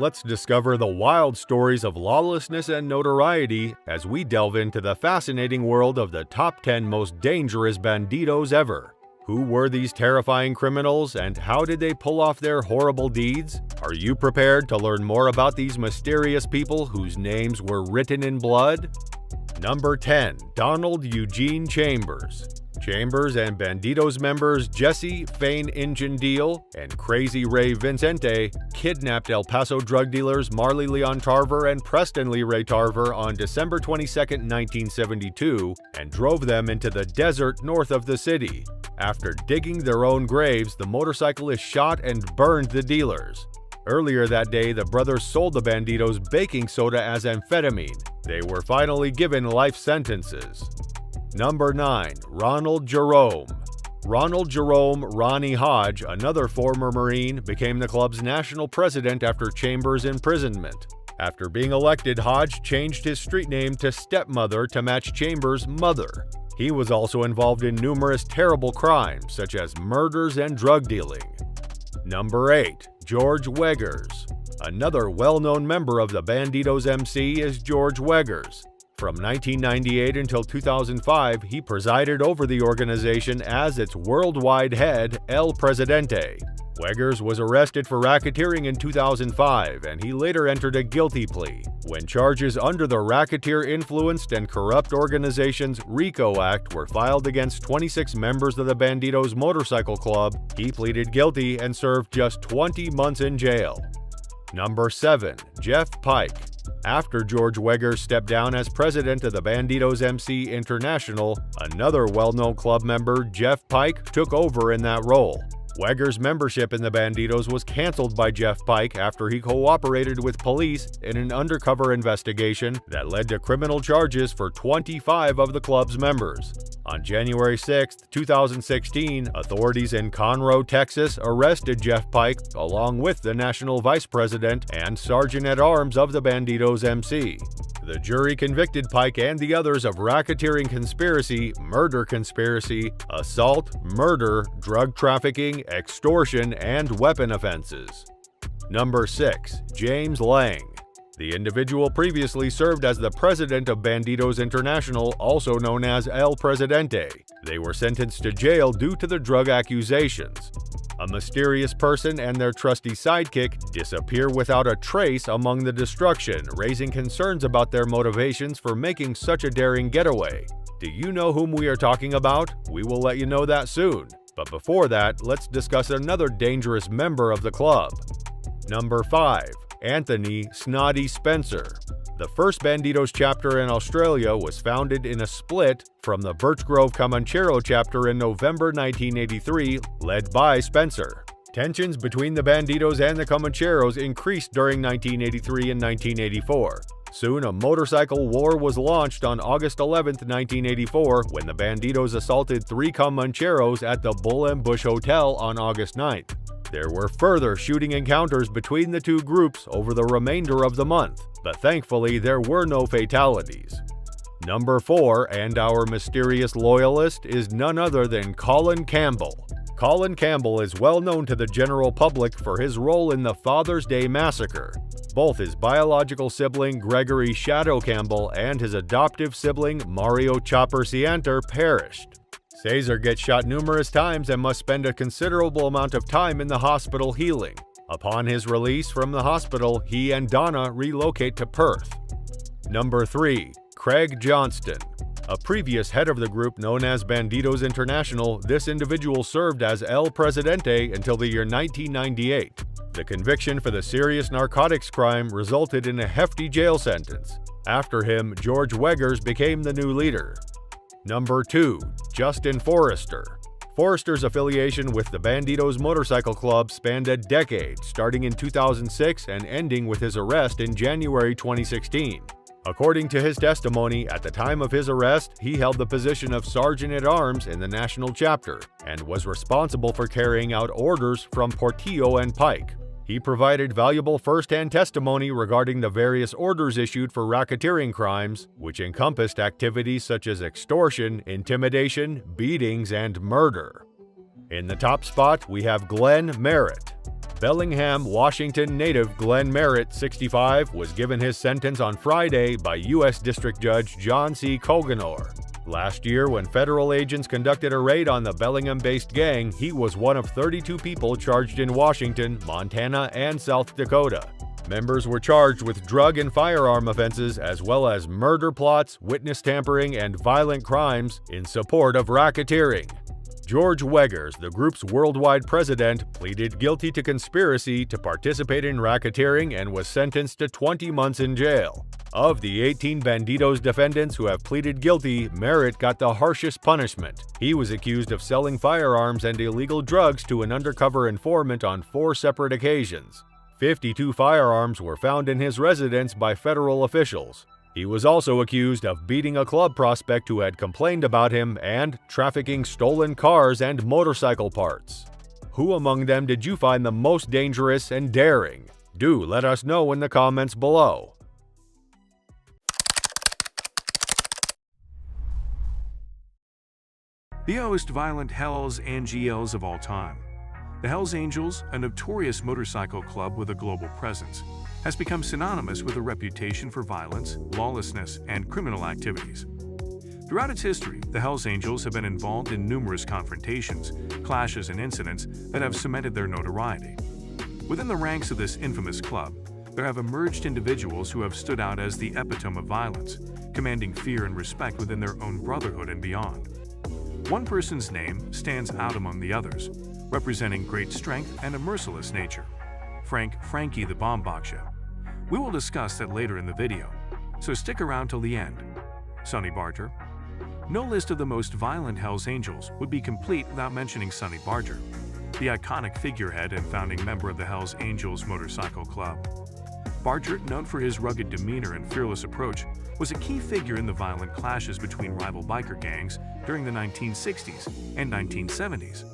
let's discover the wild stories of lawlessness and notoriety as we delve into the fascinating world of the top 10 most dangerous bandidos ever. Who were these terrifying criminals and how did they pull off their horrible deeds? Are you prepared to learn more about these mysterious people whose names were written in blood? Number 10. Donald Eugene Chambers. Chambers and Bandidos members Jesse Fane Engine Deal and Crazy Ray Vincente kidnapped El Paso drug dealers Marley Leon Tarver and Preston Lee Ray Tarver on December 22, 1972, and drove them into the desert north of the city. After digging their own graves, the motorcyclists shot and burned the dealers. Earlier that day, the brothers sold the Bandidos baking soda as amphetamine. They were finally given life sentences. Number 9. Ronald Jerome. Ronald Jerome Ronnie Hodge, another former Marine, became the club's national president after Chambers' imprisonment. After being elected, Hodge changed his street name to Stepmother to match Chambers' mother. He was also involved in numerous terrible crimes, such as murders and drug dealing. Number 8. George Weggers. Another well-known member of the Bandidos MC is George Weggers. From 1998 until 2005, he presided over the organization as its worldwide head, El Presidente. Weggers was arrested for racketeering in 2005, and he later entered a guilty plea. When charges under the Racketeer-Influenced and Corrupt Organizations RICO Act were filed against 26 members of the Bandidos Motorcycle Club, he pleaded guilty and served just 20 months in jail. Number 7. Jeff Pike. After George Weggers stepped down as president of the Bandidos MC International, another well-known club member, Jeff Pike, took over in that role. Weggers' membership in the Bandidos was canceled by Jeff Pike after he cooperated with police in an undercover investigation that led to criminal charges for 25 of the club's members. On January 6, 2016, authorities in Conroe, Texas arrested Jeff Pike along with the national vice president and sergeant-at-arms of the Bandidos MC. The jury convicted Pike and the others of racketeering conspiracy, murder conspiracy, assault, murder, drug trafficking, extortion, and weapon offenses. Number 6. James Lang. The individual previously served as the president of Bandidos International, also known as El Presidente. They were sentenced to jail due to the drug accusations. A mysterious person and their trusty sidekick disappear without a trace among the destruction, raising concerns about their motivations for making such a daring getaway. Do you know whom we are talking about? We will let you know that soon. But before that, let's discuss another dangerous member of the club. Number 5. Anthony Snotty Spencer. The first Bandidos chapter in Australia was founded in a split from the Birch Grove Comanchero chapter in November 1983, led by Spencer. Tensions between the Bandidos and the Comancheros increased during 1983 and 1984. Soon, a motorcycle war was launched on August 11, 1984, when the Bandidos assaulted 3 Comancheros at the Bull and Bush Hotel on August 9th. There were further shooting encounters between the two groups over the remainder of the month, but thankfully there were no fatalities. Number 4, and our mysterious loyalist, is none other than Colin Campbell. Colin Campbell is well known to the general public for his role in the Father's Day Massacre. Both his biological sibling Gregory Shadow Campbell and his adoptive sibling Mario Chopper Cianter perished. Cesar gets shot numerous times and must spend a considerable amount of time in the hospital healing. Upon his release from the hospital, he and Donna relocate to Perth. Number 3. Craig Johnston. A previous head of the group known as Bandidos International, this individual served as El Presidente until the year 1998. The conviction for the serious narcotics crime resulted in a hefty jail sentence. After him, George Weggers became the new leader. Number 2. Justin Forrester. Forrester's affiliation with the Bandidos Motorcycle Club spanned a decade, starting in 2006 and ending with his arrest in January 2016. According to his testimony, at the time of his arrest, he held the position of Sergeant-at-Arms in the national chapter and was responsible for carrying out orders from Portillo and Pike. He provided valuable first-hand testimony regarding the various orders issued for racketeering crimes, which encompassed activities such as extortion, intimidation, beatings, and murder. In the top spot, we have Glenn Merritt. Bellingham, Washington native Glenn Merritt, 65, was given his sentence on Friday by U.S. District Judge John C. Coganor. Last year, when federal agents conducted a raid on the Bellingham-based gang, he was one of 32 people charged in Washington, Montana, and South Dakota. Members were charged with drug and firearm offenses as well as murder plots, witness tampering, and violent crimes in support of racketeering. George Weggers, the group's worldwide president, pleaded guilty to conspiracy to participate in racketeering and was sentenced to 20 months in jail. Of the 18 Bandidos defendants who have pleaded guilty, Merritt got the harshest punishment. He was accused of selling firearms and illegal drugs to an undercover informant on 4 separate occasions. 52 firearms were found in his residence by federal officials. He was also accused of beating a club prospect who had complained about him and trafficking stolen cars and motorcycle parts. Who among them did you find the most dangerous and daring? Do let us know in the comments below. The most violent Hells Angels of all time. The Hells Angels, a notorious motorcycle club with a global presence, has become synonymous with a reputation for violence, lawlessness, and criminal activities. Throughout its history, the Hells Angels have been involved in numerous confrontations, clashes, and incidents that have cemented their notoriety. Within the ranks of this infamous club, there have emerged individuals who have stood out as the epitome of violence, commanding fear and respect within their own brotherhood and beyond. One person's name stands out among the others, representing great strength and a merciless nature: Frankie the Bombaksha. We will discuss that later in the video, so stick around till the end. Sonny Barger. No list of the most violent Hells Angels would be complete without mentioning Sonny Barger, the iconic figurehead and founding member of the Hells Angels Motorcycle Club. Barger, known for his rugged demeanor and fearless approach, was a key figure in the violent clashes between rival biker gangs during the 1960s and 1970s.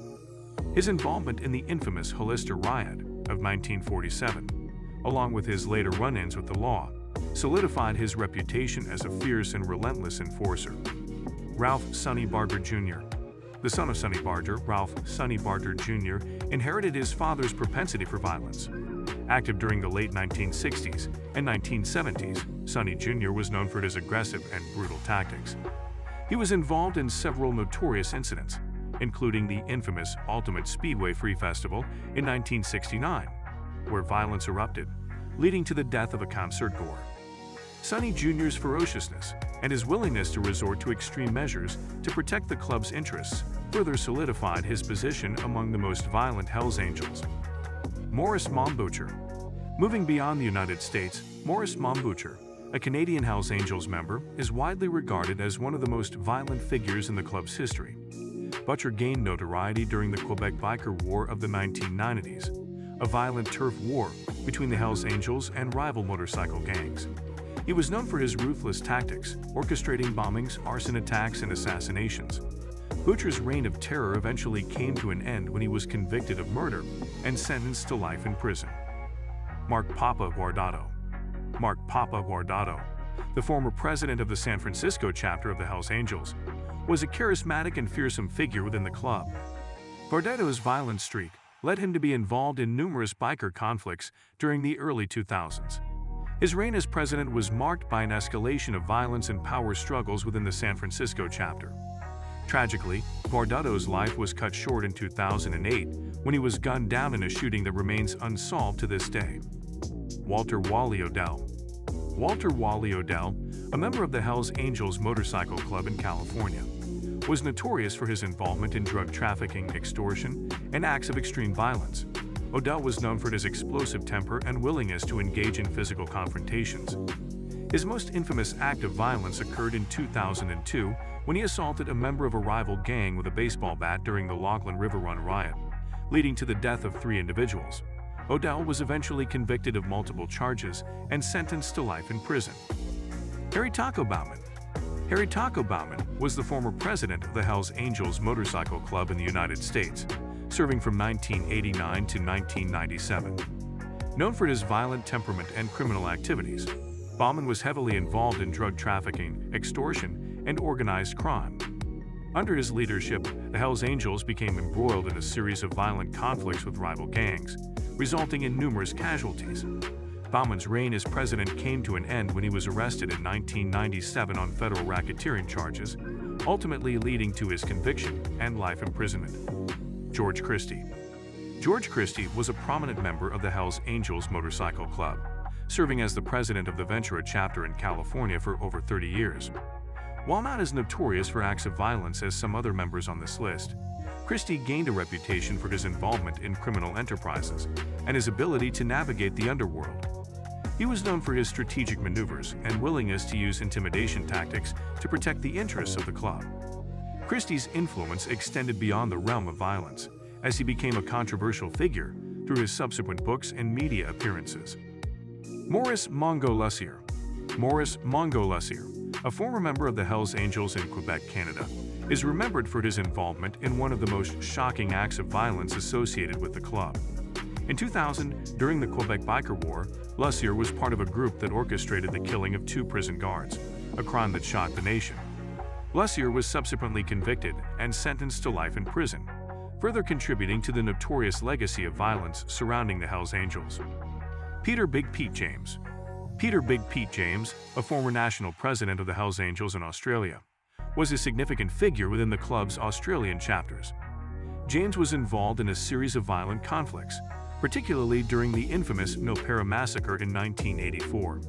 His involvement in the infamous Hollister Riot of 1947, along with his later run-ins with the law, solidified his reputation as a fierce and relentless enforcer. Ralph Sonny Barger Jr. The son of Sonny Barger, Ralph Sonny Barger Jr. inherited his father's propensity for violence. Active during the late 1960s and 1970s, Sonny Jr. was known for his aggressive and brutal tactics. He was involved in several notorious incidents, including the infamous Ultimate Speedway Free Festival in 1969, where violence erupted, leading to the death of a concertgoer. Sonny Jr.'s ferociousness and his willingness to resort to extreme measures to protect the club's interests further solidified his position among the most violent Hells Angels. Maurice Mombucher. Moving beyond the United States, Maurice Mombucher, a Canadian Hells Angels member, is widely regarded as one of the most violent figures in the club's history. Butcher gained notoriety during the Quebec Biker War of the 1990s, a violent turf war between the Hells Angels and rival motorcycle gangs. He was known for his ruthless tactics, orchestrating bombings, arson attacks, and assassinations. Butcher's reign of terror eventually came to an end when he was convicted of murder and sentenced to life in prison. Mark Papa Guardado. Mark Papa Guardado, the former president of the San Francisco chapter of the Hells Angels, was a charismatic and fearsome figure within the club. Guardado's violent streak led him to be involved in numerous biker conflicts during the early 2000s. His reign as president was marked by an escalation of violence and power struggles within the San Francisco chapter. Tragically, Guardado's life was cut short in 2008 when he was gunned down in a shooting that remains unsolved to this day. Walter Wally Odell. Walter Wally Odell, a member of the Hells Angels Motorcycle Club in California, was notorious for his involvement in drug trafficking, extortion, and acts of extreme violence. Odell was known for his explosive temper and willingness to engage in physical confrontations. His most infamous act of violence occurred in 2002 when he assaulted a member of a rival gang with a baseball bat during the Lachlan River Run riot, leading to the death of 3 individuals. Odell was eventually convicted of multiple charges and sentenced to life in prison. Harry Taco Bauman. Harry Taco Bauman was the former president of the Hells Angels Motorcycle Club in the United States, serving from 1989 to 1997. Known for his violent temperament and criminal activities, Bauman was heavily involved in drug trafficking, extortion, and organized crime. Under his leadership, the Hells Angels became embroiled in a series of violent conflicts with rival gangs, resulting in numerous casualties. Bauman's reign as president came to an end when he was arrested in 1997 on federal racketeering charges, ultimately leading to his conviction and life imprisonment. George Christie. George Christie was a prominent member of the Hells Angels Motorcycle Club, serving as the president of the Ventura chapter in California for over 30 years. While not as notorious for acts of violence as some other members on this list, Christie gained a reputation for his involvement in criminal enterprises and his ability to navigate the underworld. He was known for his strategic maneuvers and willingness to use intimidation tactics to protect the interests of the club. Christie's influence extended beyond the realm of violence, as he became a controversial figure through his subsequent books and media appearances. Maurice Mongol Lussier. Maurice Mongol Lussier, a former member of the Hells Angels in Quebec, Canada, is remembered for his involvement in one of the most shocking acts of violence associated with the club. In 2000, during the Quebec Biker War, Lussier was part of a group that orchestrated the killing of 2 prison guards, a crime that shocked the nation. Lussier was subsequently convicted and sentenced to life in prison, further contributing to the notorious legacy of violence surrounding the Hells Angels. Peter Big Pete James. Peter Big Pete James, a former national president of the Hells Angels in Australia, was a significant figure within the club's Australian chapters. James was involved in a series of violent conflicts, particularly during the infamous Milpera massacre in 1984.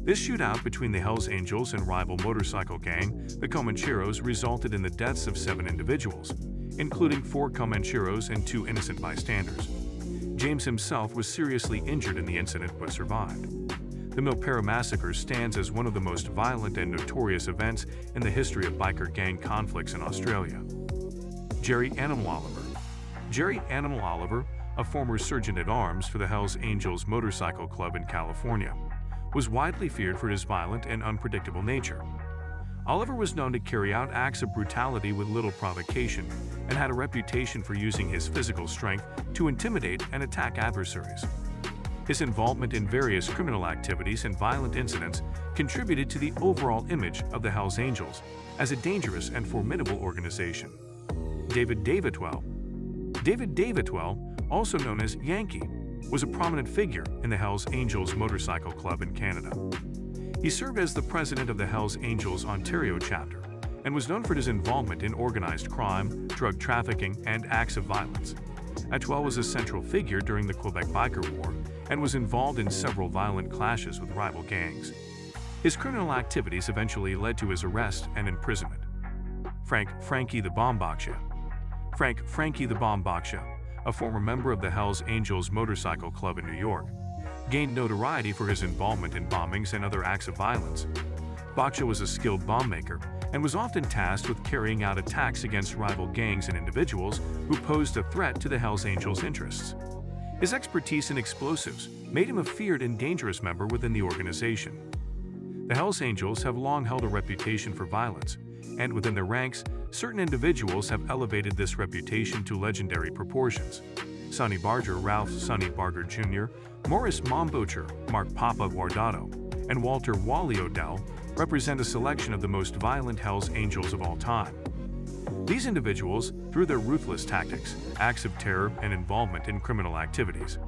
This shootout between the Hells Angels and rival motorcycle gang, the Comancheros, resulted in the deaths of 7 individuals, including 4 Comancheros and 2 innocent bystanders. James himself was seriously injured in the incident but survived. The Milpera massacre stands as one of the most violent and notorious events in the history of biker gang conflicts in Australia. Jerry Animal Oliver. Jerry Animal Oliver, a former sergeant-at-arms for the Hells Angels Motorcycle Club in California, was widely feared for his violent and unpredictable nature. Oliver was known to carry out acts of brutality with little provocation and had a reputation for using his physical strength to intimidate and attack adversaries. His involvement in various criminal activities and violent incidents contributed to the overall image of the Hells Angels as a dangerous and formidable organization. David Davidwell. David Davidwell, also known as Yankee, was a prominent figure in the Hells Angels Motorcycle Club in Canada. He served as the president of the Hells Angels Ontario chapter and was known for his involvement in organized crime, drug trafficking, and acts of violence. Atwell was a central figure during the Quebec Biker War and was involved in several violent clashes with rival gangs. His criminal activities eventually led to his arrest and imprisonment. Frankie the Bomb Baksha. Frankie the Bomb Baksha, a former member of the Hells Angels Motorcycle Club in New York, gained notoriety for his involvement in bombings and other acts of violence. Baksha was a skilled bomb maker and was often tasked with carrying out attacks against rival gangs and individuals who posed a threat to the Hells Angels' interests. His expertise in explosives made him a feared and dangerous member within the organization. The Hells Angels have long held a reputation for violence, and within their ranks, certain individuals have elevated this reputation to legendary proportions. Sonny Barger, Ralph Sonny Barger Jr., Maurice Mombocher, Mark Papa Guardado, and Walter Wally Odell represent a selection of the most violent Hells Angels of all time. These individuals, through their ruthless tactics, acts of terror, and involvement in criminal activities,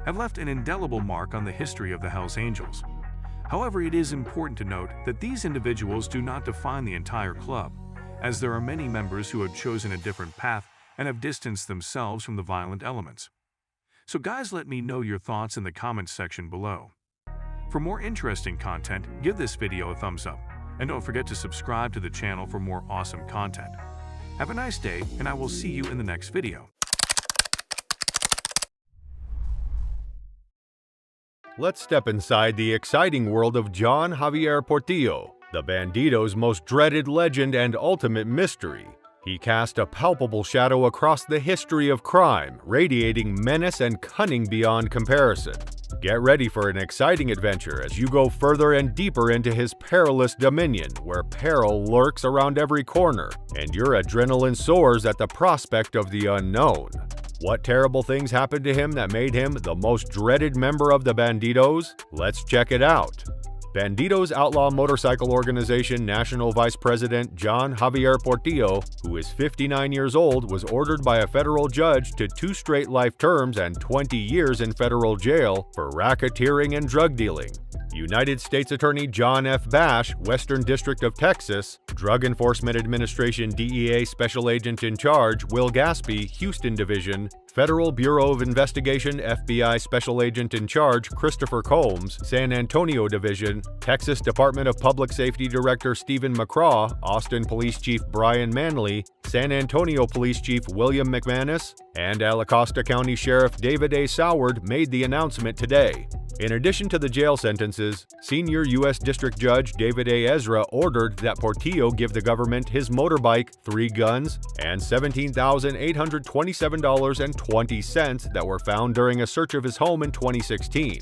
have left an indelible mark on the history of the Hells Angels. However, it is important to note that these individuals do not define the entire club, as there are many members who have chosen a different path and have distanced themselves from the violent elements. So guys, let me know your thoughts in the comments section below. For more interesting content, give this video a thumbs up, and don't forget to subscribe to the channel for more awesome content. Have a nice day, and I will see you in the next video. Let's step inside the exciting world of John Javier Portillo, the Bandidos' most dreaded legend and ultimate mystery. He cast a palpable shadow across the history of crime, radiating menace and cunning beyond comparison. Get ready for an exciting adventure as you go further and deeper into his perilous dominion, where peril lurks around every corner, and your adrenaline soars at the prospect of the unknown. What terrible things happened to him that made him the most dreaded member of the Bandidos? Let's check it out. Bandidos Outlaw Motorcycle Organization National Vice President John Javier Portillo, who is 59 years old, was ordered by a federal judge to 2 straight life terms and 20 years in federal jail for racketeering and drug dealing. United States Attorney John F. Bash, Western District of Texas, Drug Enforcement Administration DEA Special Agent in Charge Will Gaspy, Houston Division, Federal Bureau of Investigation FBI Special Agent in Charge Christopher Combs, San Antonio Division, Texas Department of Public Safety Director Stephen McCraw, Austin Police Chief Brian Manley, San Antonio Police Chief William McManus, and Alacosta County Sheriff David A. Soward made the announcement today. In addition to the jail sentences, Senior U.S. District Judge David A. Ezra ordered that Portillo give the government his motorbike, 3 guns, and $17,827.20 that were found during a search of his home in 2016.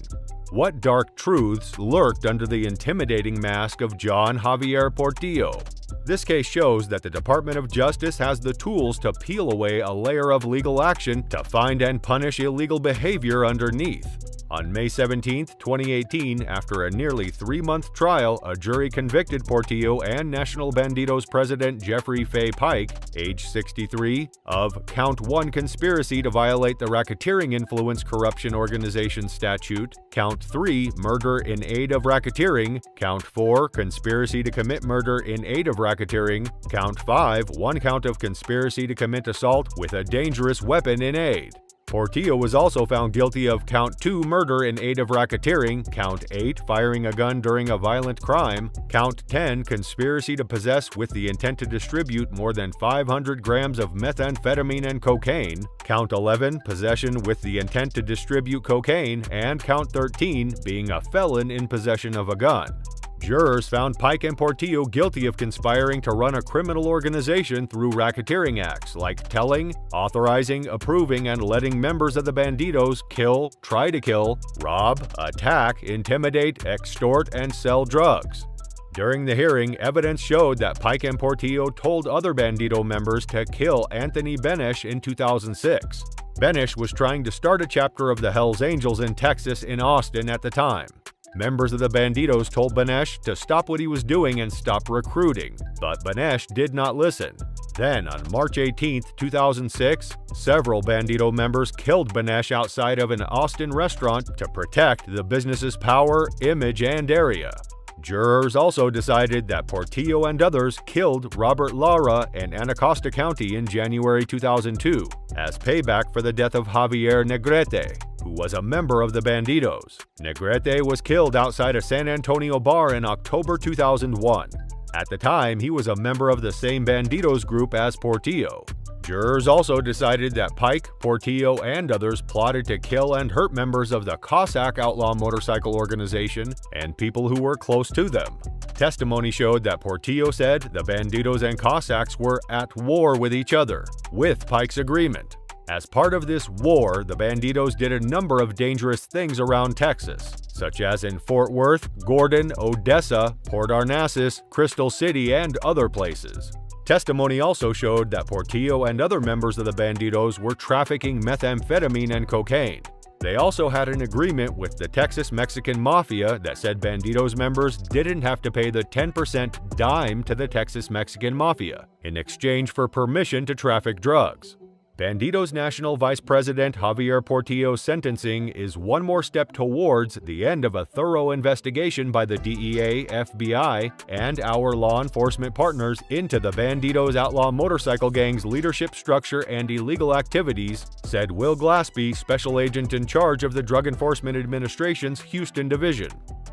What dark truths lurked under the intimidating mask of John Javier Portillo? This case shows that the Department of Justice has the tools to peel away a layer of legal action to find and punish illegal behavior underneath. On May 17, 2018, after a nearly 3-month trial, a jury convicted Portillo and National Bandidos President Jeffrey Fay Pike, age 63, of Count 1 conspiracy to violate the Racketeering Influence Corruption Organization Statute, Count 3 murder in aid of racketeering, Count 4 conspiracy to commit murder in aid of racketeering, Count 5 1 count of conspiracy to commit assault with a dangerous weapon in aid. Portillo was also found guilty of Count 2 murder in aid of racketeering, Count 8 firing a gun during a violent crime, Count 10 conspiracy to possess with the intent to distribute more than 500 grams of methamphetamine and cocaine, Count 11 possession with the intent to distribute cocaine, and Count 13 being a felon in possession of a gun. Jurors found Pike and Portillo guilty of conspiring to run a criminal organization through racketeering acts like telling, authorizing, approving, and letting members of the Bandidos kill, try to kill, rob, attack, intimidate, extort, and sell drugs. During the hearing, evidence showed that Pike and Portillo told other Bandido members to kill Anthony Benesch in 2006. Benesch was trying to start a chapter of the Hells Angels in Texas in Austin at the time. Members of the Bandidos told Benesch to stop what he was doing and stop recruiting, but Benesch did not listen. Then, on March 18, 2006, several Bandido members killed Benesch outside of an Austin restaurant to protect the business's power, image, and area. Jurors also decided that Portillo and others killed Robert Lara in Anacostia County in January 2002 as payback for the death of Javier Negrete, who was a member of the Bandidos. Negrete was killed outside a San Antonio bar in October 2001. At the time, he was a member of the same Bandidos group as Portillo. Jurors also decided that Pike, Portillo, and others plotted to kill and hurt members of the Cossack Outlaw Motorcycle Organization and people who were close to them. Testimony showed that Portillo said the Bandidos and Cossacks were at war with each other, with Pike's agreement. As part of this war, the Bandidos did a number of dangerous things around Texas, such as in Fort Worth, Gordon, Odessa, Port Arnasis, Crystal City, and other places. Testimony also showed that Portillo and other members of the Bandidos were trafficking methamphetamine and cocaine. They also had an agreement with the Texas Mexican Mafia that said Bandidos members didn't have to pay the 10% dime to the Texas Mexican Mafia in exchange for permission to traffic drugs. Bandidos National Vice President Javier Portillo's sentencing is one more step towards the end of a thorough investigation by the DEA, FBI, and our law enforcement partners into the Bandidos outlaw motorcycle gang's leadership structure and illegal activities, said Will Glaspie, Special Agent in charge of the Drug Enforcement Administration's Houston Division.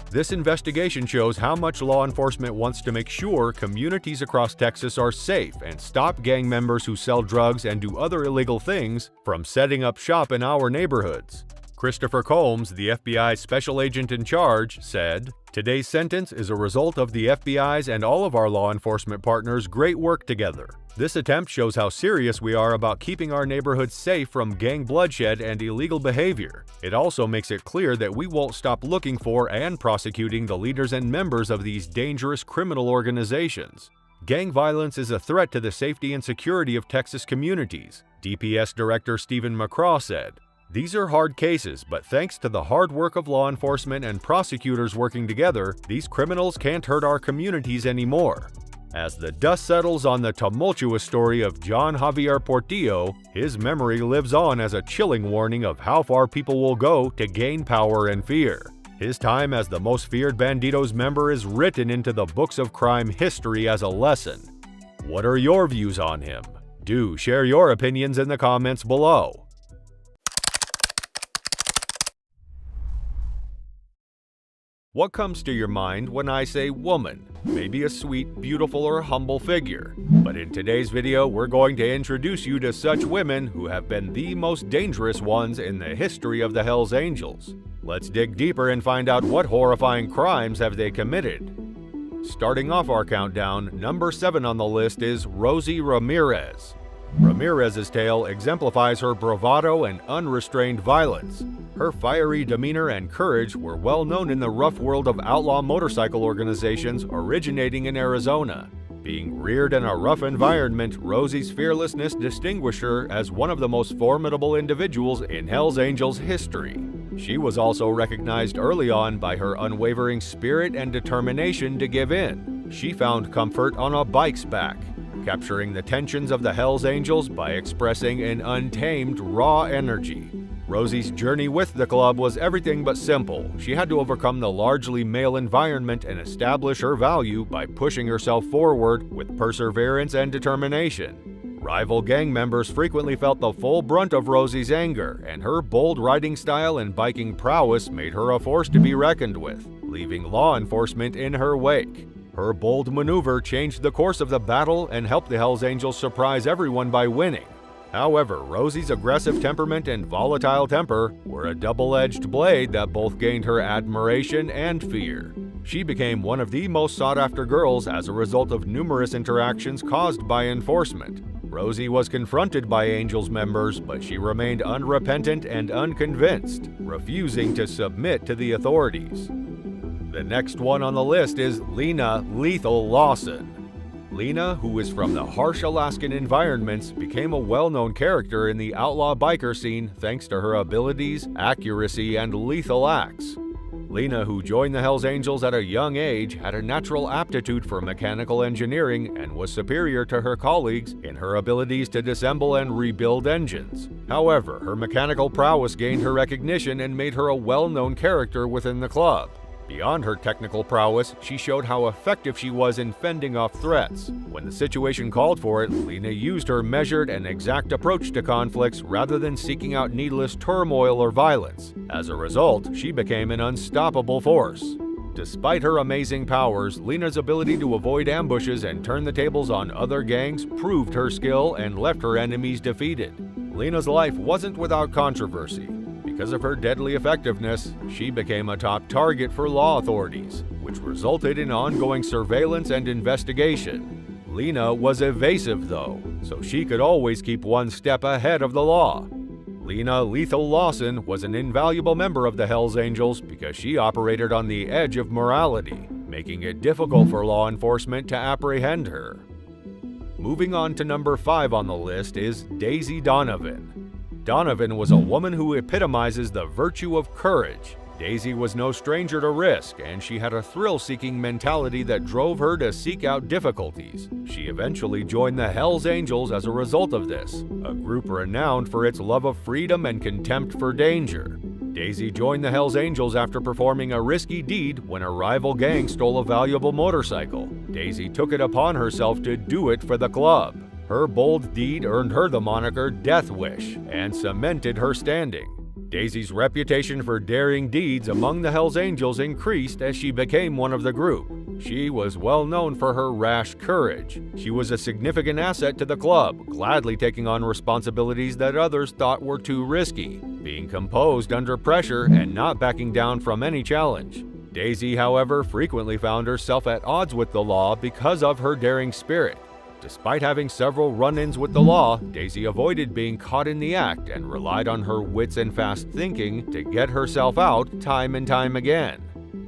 This investigation shows how much law enforcement wants to make sure communities across Texas are safe and stop gang members who sell drugs and do other illegal things from setting up shop in our neighborhoods. Christopher Combs, the FBI Special Agent in charge, said, "Today's sentence is a result of the FBI's and all of our law enforcement partners' great work together. This attempt shows how serious we are about keeping our neighborhoods safe from gang bloodshed and illegal behavior. It also makes it clear that we won't stop looking for and prosecuting the leaders and members of these dangerous criminal organizations. Gang violence is a threat to the safety and security of Texas communities," DPS Director Stephen McCraw said. These are hard cases, but thanks to the hard work of law enforcement and prosecutors working together, these criminals can't hurt our communities anymore. As the dust settles on the tumultuous story of John Javier Portillo, his memory lives on as a chilling warning of how far people will go to gain power and fear. His time as the most feared Bandidos member is written into the books of crime history as a lesson. What are your views on him? Do share your opinions in the comments below. What comes to your mind when I say woman? Maybe a sweet, beautiful, or humble figure. But in today's video, we're going to introduce you to such women who have been the most dangerous ones in the history of the Hells Angels. Let's dig deeper and find out what horrifying crimes have they committed. Starting off our countdown, number 7 on the list is Rosie Ramirez. Ramirez's tale exemplifies her bravado and unrestrained violence. Her fiery demeanor and courage were well known in the rough world of outlaw motorcycle organizations originating in Arizona. Being reared in a rough environment, Rosie's fearlessness distinguished her as one of the most formidable individuals in Hells Angels history. She was also recognized early on by her unwavering spirit and determination to give in. She found comfort on a bike's back, capturing the tensions of the Hells Angels by expressing an untamed, raw energy. Rosie's journey with the club was everything but simple. She had to overcome the largely male environment and establish her value by pushing herself forward with perseverance and determination. Rival gang members frequently felt the full brunt of Rosie's anger, and her bold riding style and biking prowess made her a force to be reckoned with, leaving law enforcement in her wake. Her bold maneuver changed the course of the battle and helped the Hells Angels surprise everyone by winning. However, Rosie's aggressive temperament and volatile temper were a double-edged blade that both gained her admiration and fear. She became one of the most sought-after girls as a result of numerous interactions caused by enforcement. Rosie was confronted by Angels members, but she remained unrepentant and unconvinced, refusing to submit to the authorities. The next one on the list is Lena Lethal Lawson. Lena, who is from the harsh Alaskan environments, became a well-known character in the outlaw biker scene thanks to her abilities, accuracy, and lethal acts. Lena, who joined the Hells Angels at a young age, had a natural aptitude for mechanical engineering and was superior to her colleagues in her abilities to disassemble and rebuild engines. However, her mechanical prowess gained her recognition and made her a well-known character within the club. Beyond her technical prowess, she showed how effective she was in fending off threats. When the situation called for it, Lena used her measured and exact approach to conflicts rather than seeking out needless turmoil or violence. As a result, she became an unstoppable force. Despite her amazing powers, Lena's ability to avoid ambushes and turn the tables on other gangs proved her skill and left her enemies defeated. Lena's life wasn't without controversy. Because of her deadly effectiveness, she became a top target for law authorities, which resulted in ongoing surveillance and investigation. Lena was evasive though, so she could always keep one step ahead of the law. Lena Lethal Lawson was an invaluable member of the Hells Angels because she operated on the edge of morality, making it difficult for law enforcement to apprehend her. Moving on to number 5 on the list is Daisy Donovan. Donovan was a woman who epitomizes the virtue of courage. Daisy was no stranger to risk, and she had a thrill-seeking mentality that drove her to seek out difficulties. She eventually joined the Hells Angels as a result of this, a group renowned for its love of freedom and contempt for danger. Daisy joined the Hells Angels after performing a risky deed when a rival gang stole a valuable motorcycle. Daisy took it upon herself to do it for the club. Her bold deed earned her the moniker Death Wish and cemented her standing. Daisy's reputation for daring deeds among the Hells Angels increased as she became one of the group. She was well known for her rash courage. She was a significant asset to the club, gladly taking on responsibilities that others thought were too risky, being composed under pressure and not backing down from any challenge. Daisy, however, frequently found herself at odds with the law because of her daring spirit. Despite having several run-ins with the law, Daisy avoided being caught in the act and relied on her wits and fast thinking to get herself out time and time again.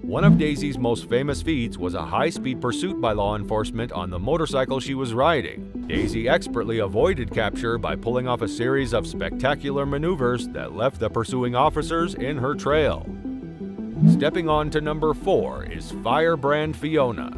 One of Daisy's most famous feats was a high-speed pursuit by law enforcement on the motorcycle she was riding. Daisy expertly avoided capture by pulling off a series of spectacular maneuvers that left the pursuing officers in her trail. Stepping on to number 4 is Firebrand Fiona.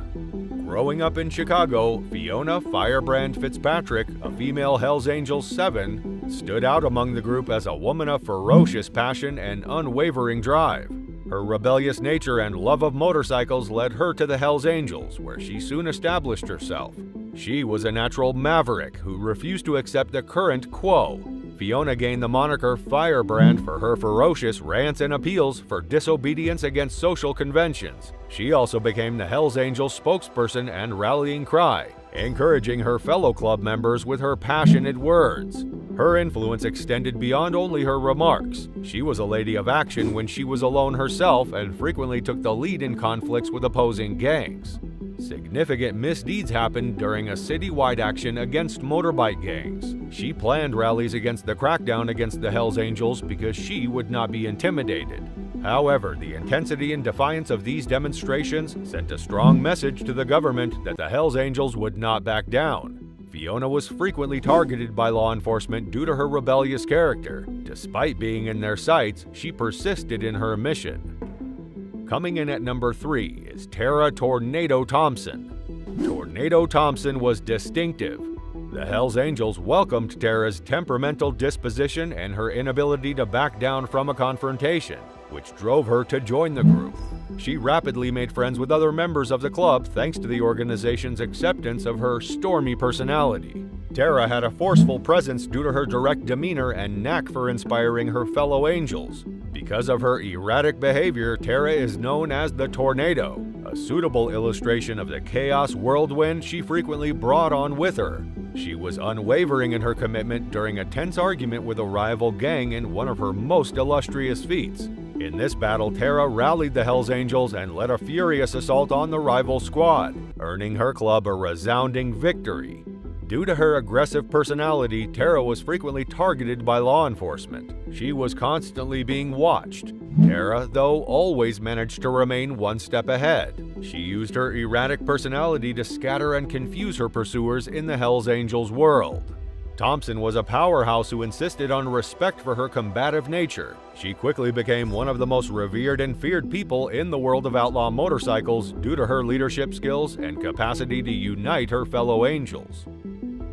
Growing up in Chicago, Fiona Firebrand Fitzpatrick, a female Hells Angels 7, stood out among the group as a woman of ferocious passion and unwavering drive. Her rebellious nature and love of motorcycles led her to the Hells Angels, where she soon established herself. She was a natural maverick who refused to accept the current quo. Fiona gained the moniker Firebrand for her ferocious rants and appeals for disobedience against social conventions. She also became the Hells Angels spokesperson and rallying cry, encouraging her fellow club members with her passionate words. Her influence extended beyond only her remarks. She was a lady of action when she was alone herself and frequently took the lead in conflicts with opposing gangs. Significant misdeeds happened during a citywide action against motorbike gangs. She planned rallies against the crackdown against the Hells Angels because she would not be intimidated. However, the intensity and defiance of these demonstrations sent a strong message to the government that the Hells Angels would not back down. Fiona was frequently targeted by law enforcement due to her rebellious character. Despite being in their sights, she persisted in her mission. Coming in at number 3 is Tara Tornado Thompson. Tornado Thompson was distinctive. The Hells Angels welcomed Tara's temperamental disposition and her inability to back down from a confrontation, which drove her to join the group. She rapidly made friends with other members of the club thanks to the organization's acceptance of her stormy personality. Tara had a forceful presence due to her direct demeanor and knack for inspiring her fellow Angels. Because of her erratic behavior, Tara is known as the Tornado, a suitable illustration of the chaos whirlwind she frequently brought on with her. She was unwavering in her commitment during a tense argument with a rival gang in one of her most illustrious feats. In this battle, Tara rallied the Hells Angels and led a furious assault on the rival squad, earning her club a resounding victory. Due to her aggressive personality, Tara was frequently targeted by law enforcement. She was constantly being watched. Tara, though, always managed to remain one step ahead. She used her erratic personality to scatter and confuse her pursuers in the Hells Angels world. Thompson was a powerhouse who insisted on respect for her combative nature. She quickly became one of the most revered and feared people in the world of outlaw motorcycles due to her leadership skills and capacity to unite her fellow Angels.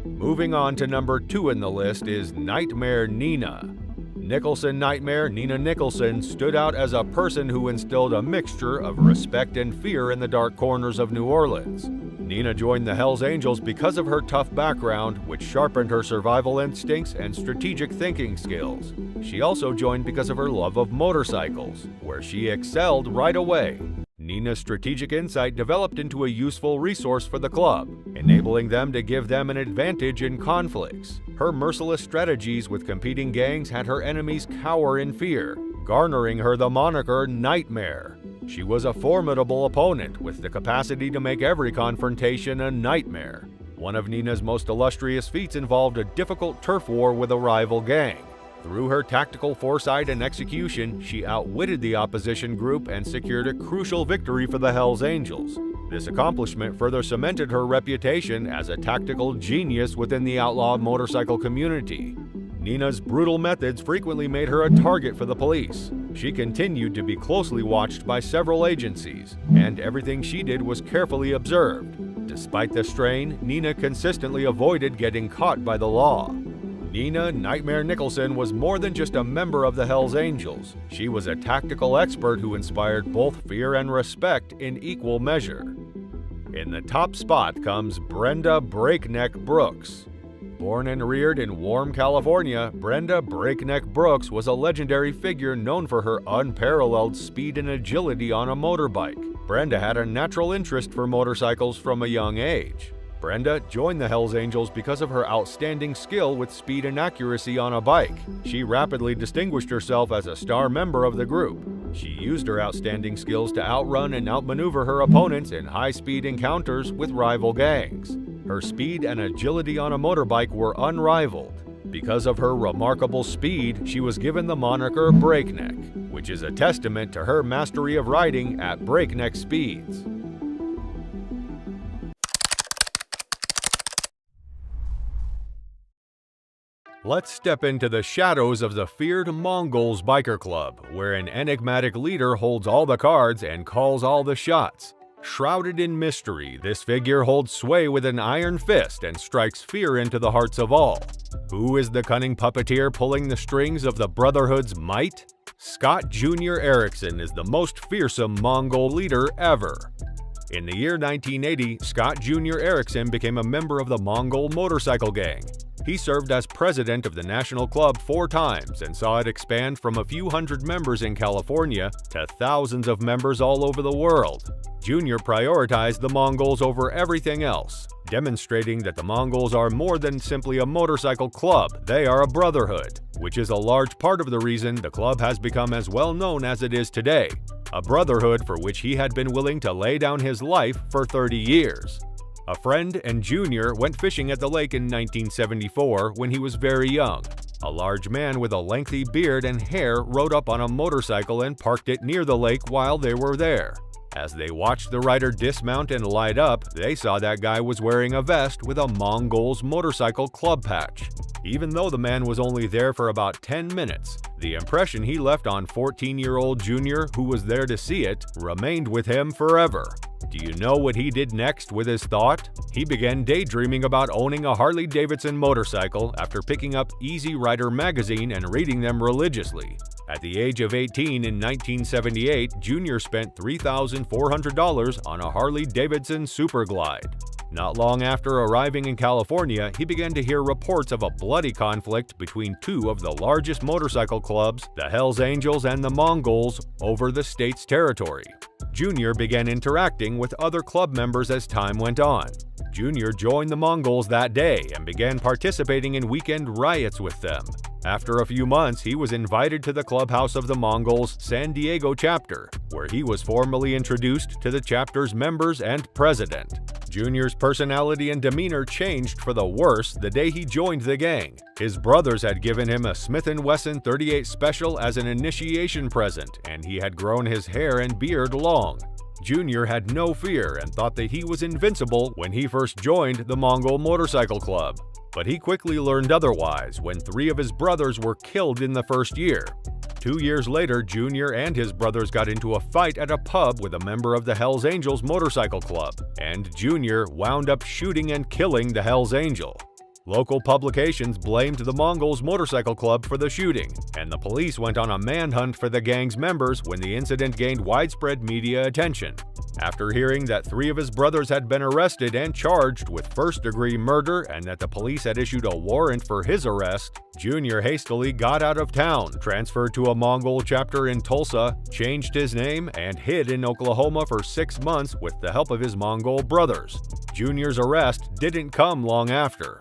Moving on to number 2 in the list is Nightmare Nina. Nicholson Nightmare Nina Nicholson stood out as a person who instilled a mixture of respect and fear in the dark corners of New Orleans. Nina joined the Hells Angels because of her tough background, which sharpened her survival instincts and strategic thinking skills. She also joined because of her love of motorcycles, where she excelled right away. Nina's strategic insight developed into a useful resource for the club, enabling them to give them an advantage in conflicts. Her merciless strategies with competing gangs had her enemies cower in fear, garnering her the moniker Nightmare. She was a formidable opponent with the capacity to make every confrontation a nightmare. One of Nina's most illustrious feats involved a difficult turf war with a rival gang. Through her tactical foresight and execution, she outwitted the opposition group and secured a crucial victory for the Hells Angels. This accomplishment further cemented her reputation as a tactical genius within the outlaw motorcycle community. Nina's brutal methods frequently made her a target for the police. She continued to be closely watched by several agencies, and everything she did was carefully observed. Despite the strain, Nina consistently avoided getting caught by the law. Nina Nightmare Nicholson was more than just a member of the Hells Angels. She was a tactical expert who inspired both fear and respect in equal measure. In the top spot comes Brenda Breakneck Brooks. Born and reared in warm California, Brenda Breakneck Brooks was a legendary figure known for her unparalleled speed and agility on a motorbike. Brenda had a natural interest for motorcycles from a young age. Brenda joined the Hells Angels because of her outstanding skill with speed and accuracy on a bike. She rapidly distinguished herself as a star member of the group. She used her outstanding skills to outrun and outmaneuver her opponents in high-speed encounters with rival gangs. Her speed and agility on a motorbike were unrivaled. Because of her remarkable speed, she was given the moniker Breakneck, which is a testament to her mastery of riding at breakneck speeds. Let's step into the shadows of the feared Mongols biker club, where an enigmatic leader holds all the cards and calls all the shots. Shrouded in mystery, this figure holds sway with an iron fist and strikes fear into the hearts of all. Who is the cunning puppeteer pulling the strings of the Brotherhood's might? Scott Jr. Erikson is the most fearsome Mongol leader ever. In the year 1980, Scott Jr. Erikson became a member of the Mongol motorcycle gang. He served as president of the National Club 4 times and saw it expand from a few hundred members in California to thousands of members all over the world. Jr. prioritized the Mongols over everything else, demonstrating that the Mongols are more than simply a motorcycle club, they are a brotherhood, which is a large part of the reason the club has become as well known as it is today. A brotherhood for which he had been willing to lay down his life for 30 years. A friend and Jr. went fishing at the lake in 1974 when he was very young. A large man with a lengthy beard and hair rode up on a motorcycle and parked it near the lake while they were there. As they watched the rider dismount and light up, they saw that guy was wearing a vest with a Mongols motorcycle club patch. Even though the man was only there for about 10 minutes, the impression he left on 14-year-old Jr., who was there to see it, remained with him forever. Do you know what he did next with his thought? He began daydreaming about owning a Harley-Davidson motorcycle after picking up Easy Rider magazine and reading them religiously. At the age of 18 in 1978, Jr. spent $3,400 on a Harley-Davidson Superglide. Not long after arriving in California, he began to hear reports of a bloody conflict between 2 of the largest motorcycle clubs, the Hells Angels and the Mongols, over the state's territory. Jr. began interacting with other club members as time went on. Jr. joined the Mongols that day and began participating in weekend riots with them. After a few months, he was invited to the clubhouse of the Mongols' San Diego chapter, where he was formally introduced to the chapter's members and president. Jr.'s personality and demeanor changed for the worse the day he joined the gang. His brothers had given him a Smith & Wesson .38 Special as an initiation present, and he had grown his hair and beard long. Jr. had no fear and thought that he was invincible when he first joined the Mongol Motorcycle Club. But he quickly learned otherwise when 3 of his brothers were killed in the first year. 2 years later, Jr. and his brothers got into a fight at a pub with a member of the Hells Angels Motorcycle Club, and Jr. wound up shooting and killing the Hells Angel. Local publications blamed the Mongols Motorcycle Club for the shooting, and the police went on a manhunt for the gang's members when the incident gained widespread media attention. After hearing that 3 of his brothers had been arrested and charged with first-degree murder and that the police had issued a warrant for his arrest, Jr. hastily got out of town, transferred to a Mongol chapter in Tulsa, changed his name, and hid in Oklahoma for 6 months with the help of his Mongol brothers. Jr.'s arrest didn't come long after.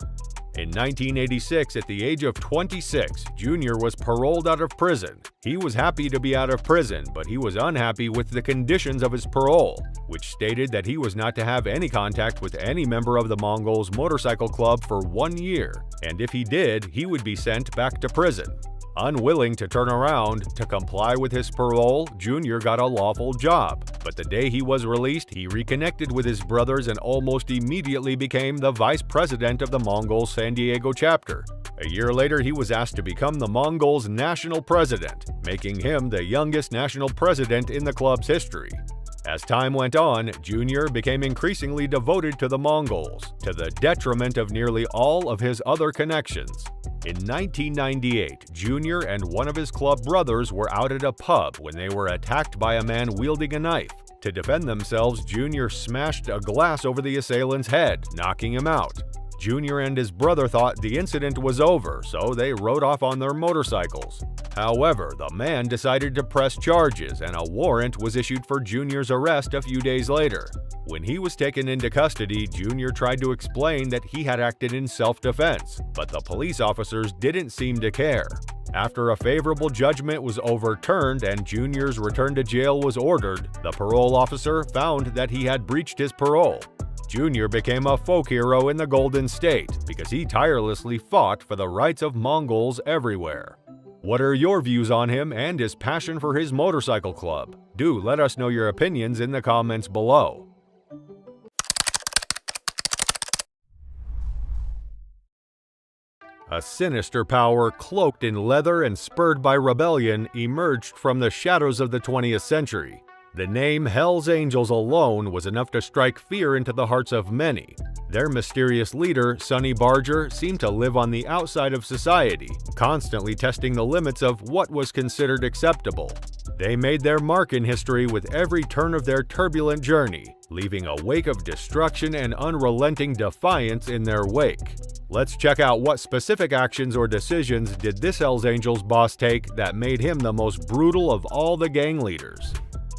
In 1986, at the age of 26, Jr. was paroled out of prison. He was happy to be out of prison, but he was unhappy with the conditions of his parole, which stated that he was not to have any contact with any member of the Mongols Motorcycle Club for 1 year, and if he did, he would be sent back to prison. Unwilling to turn around to comply with his parole, Jr. got a lawful job, but the day he was released, he reconnected with his brothers and almost immediately became the vice president of the Mongols San Diego chapter. A year later, he was asked to become the Mongols' national president, making him the youngest national president in the club's history. As time went on, Jr. became increasingly devoted to the Mongols, to the detriment of nearly all of his other connections. In 1998, Jr. and one of his club brothers were out at a pub when they were attacked by a man wielding a knife. To defend themselves, Jr. smashed a glass over the assailant's head, knocking him out. Jr. and his brother thought the incident was over, so they rode off on their motorcycles. However, the man decided to press charges, and a warrant was issued for Jr.'s arrest a few days later. When he was taken into custody, Jr. tried to explain that he had acted in self-defense, but the police officers didn't seem to care. After a favorable judgment was overturned and Jr.'s return to jail was ordered, the parole officer found that he had breached his parole. Junior became a folk hero in the Golden State because he tirelessly fought for the rights of Mongols everywhere. What are your views on him and his passion for his motorcycle club? Do let us know your opinions in the comments below. A sinister power cloaked in leather and spurred by rebellion emerged from the shadows of the 20th century. The name Hell's Angels alone was enough to strike fear into the hearts of many. Their mysterious leader, Sonny Barger, seemed to live on the outside of society, constantly testing the limits of what was considered acceptable. They made their mark in history with every turn of their turbulent journey, leaving a wake of destruction and unrelenting defiance in their wake. Let's check out what specific actions or decisions did this Hell's Angels boss take that made him the most brutal of all the gang leaders.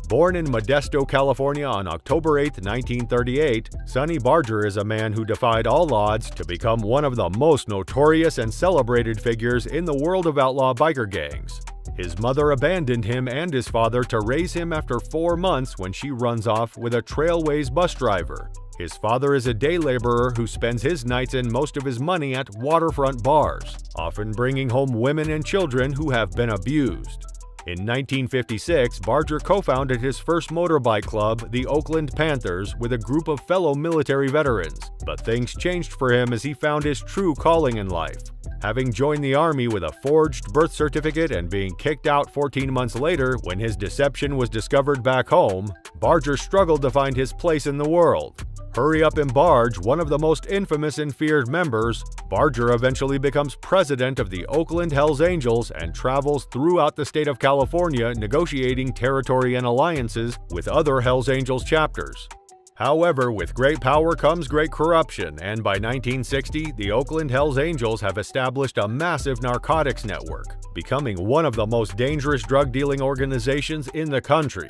Born in Modesto, California on October 8, 1938, Sonny Barger is a man who defied all odds to become one of the most notorious and celebrated figures in the world of outlaw biker gangs. His mother abandoned him and his father to raise him after 4 months when she runs off with a Trailways bus driver. His father is a day laborer who spends his nights and most of his money at waterfront bars, often bringing home women and children who have been abused. In 1956, Barger co-founded his first motorbike club, the Oakland Panthers, with a group of fellow military veterans. But things changed for him as he found his true calling in life. Having joined the Army with a forged birth certificate and being kicked out 14 months later when his deception was discovered back home, Barger struggled to find his place in the world. Hurry Up and Barge, one of the most infamous and feared members, Barger eventually becomes president of the Oakland Hells Angels and travels throughout the state of California negotiating territory and alliances with other Hells Angels chapters. However, with great power comes great corruption, and by 1960, the Oakland Hells Angels have established a massive narcotics network, becoming one of the most dangerous drug-dealing organizations in the country.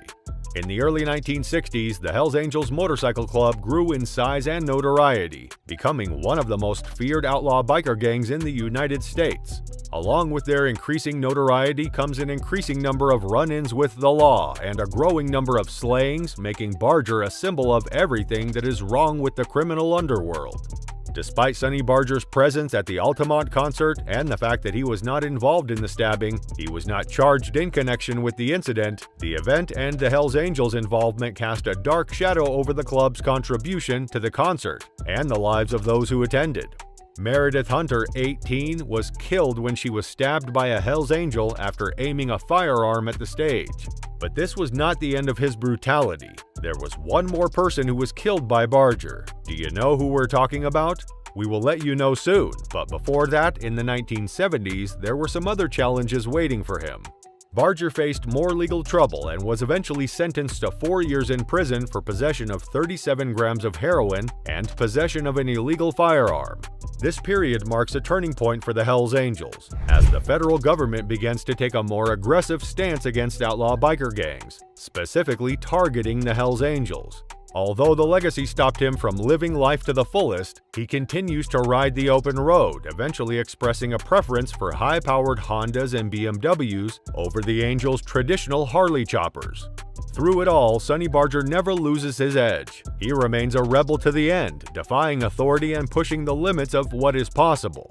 In the early 1960s, the Hells Angels Motorcycle Club grew in size and notoriety, becoming one of the most feared outlaw biker gangs in the United States. Along with their increasing notoriety comes an increasing number of run-ins with the law and a growing number of slayings, making Barger a symbol of everything that is wrong with the criminal underworld. Despite Sonny Barger's presence at the Altamont concert and the fact that he was not involved in the stabbing, he was not charged in connection with the incident. The event and the Hells Angels' involvement cast a dark shadow over the club's contribution to the concert and the lives of those who attended. Meredith Hunter, 18, was killed when she was stabbed by a Hells Angel after aiming a firearm at the stage. But this was not the end of his brutality. There was one more person who was killed by Barger. Do you know who we're talking about? We will let you know soon, but before that, in the 1970s, there were some other challenges waiting for him. Barger faced more legal trouble and was eventually sentenced to 4 years in prison for possession of 37 grams of heroin and possession of an illegal firearm. This period marks a turning point for the Hells Angels, as the federal government begins to take a more aggressive stance against outlaw biker gangs, specifically targeting the Hells Angels. Although the legacy stopped him from living life to the fullest, he continues to ride the open road, eventually expressing a preference for high-powered Hondas and BMWs over the Angels' traditional Harley choppers. Through it all, Sonny Barger never loses his edge. He remains a rebel to the end, defying authority and pushing the limits of what is possible.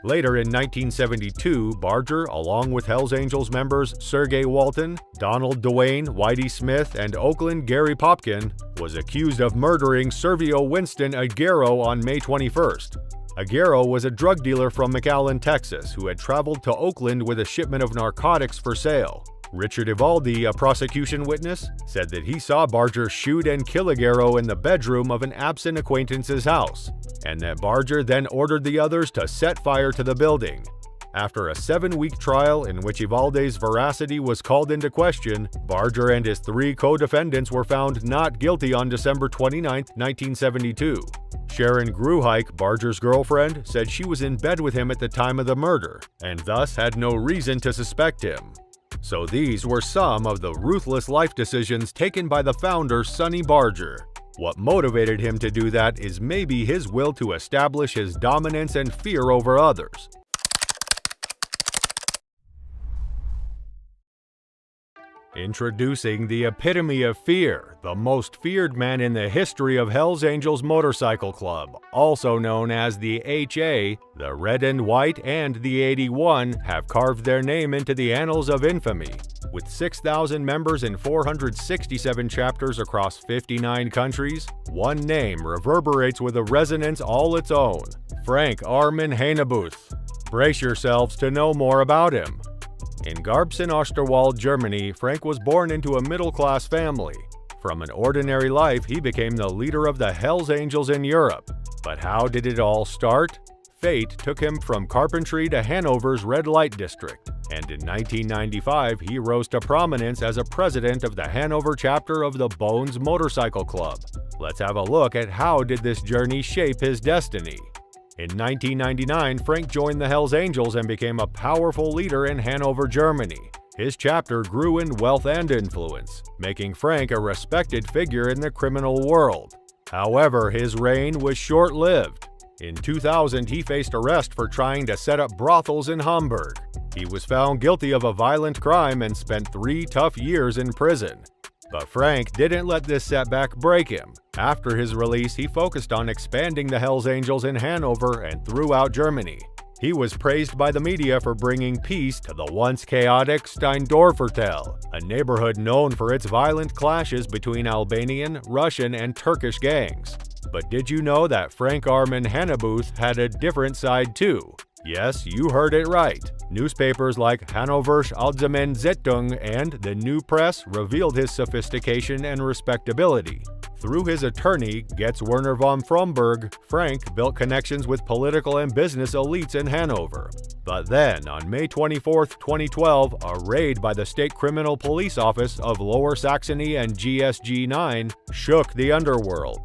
Later in 1972, Barger, along with Hells Angels members Sergey Walton, Donald Duane, Whitey Smith, and Oakland Gary Popkin, was accused of murdering Servio Winston Aguero on May 21st. Aguero was a drug dealer from McAllen, Texas, who had traveled to Oakland with a shipment of narcotics for sale. Richard Ivaldi, a prosecution witness, said that he saw Barger shoot and kill Aguero in the bedroom of an absent acquaintance's house, and that Barger then ordered the others to set fire to the building. After a 7-week trial in which Ivaldi's veracity was called into question, Barger and his 3 co-defendants were found not guilty on December 29, 1972. Sharon Gruhike, Barger's girlfriend, said she was in bed with him at the time of the murder, and thus had no reason to suspect him. So these were some of the ruthless life decisions taken by the founder Sonny Barger. What motivated him to do that is maybe his will to establish his dominance and fear over others. Introducing the epitome of fear, the most feared man in the history of Hells Angels Motorcycle Club, also known as the HA, the Red and White and the 81 have carved their name into the annals of infamy. With 6,000 members in 467 chapters across 59 countries, one name reverberates with a resonance all its own: Frank Armin Hanebuth. Brace yourselves to know more about him. In Garbsen-Osterwald, Germany, Frank was born into a middle-class family. From an ordinary life, he became the leader of the Hells Angels in Europe. But how did it all start? Fate took him from carpentry to Hanover's red light district, and in 1995 he rose to prominence as a president of the Hanover chapter of the Bones Motorcycle Club. Let's have a look at how did this journey shape his destiny. In 1999, Frank joined the Hells Angels and became a powerful leader in Hanover, Germany. His chapter grew in wealth and influence, making Frank a respected figure in the criminal world. However, his reign was short-lived. In 2000, he faced arrest for trying to set up brothels in Hamburg. He was found guilty of a violent crime and spent 3 tough years in prison. But Frank didn't let this setback break him. After his release, he focused on expanding the Hells Angels in Hanover and throughout Germany. He was praised by the media for bringing peace to the once chaotic Steindorfertal, a neighborhood known for its violent clashes between Albanian, Russian, and Turkish gangs. But did you know that Frank Armin Hanebuth had a different side too? Yes, you heard it right. Newspapers like Hannoversche Allgemeine Zeitung and the New Press revealed his sophistication and respectability. Through his attorney, Getz Werner von Fromberg, Frank built connections with political and business elites in Hanover. But then, on May 24, 2012, a raid by the State Criminal Police Office of Lower Saxony and GSG 9 shook the underworld.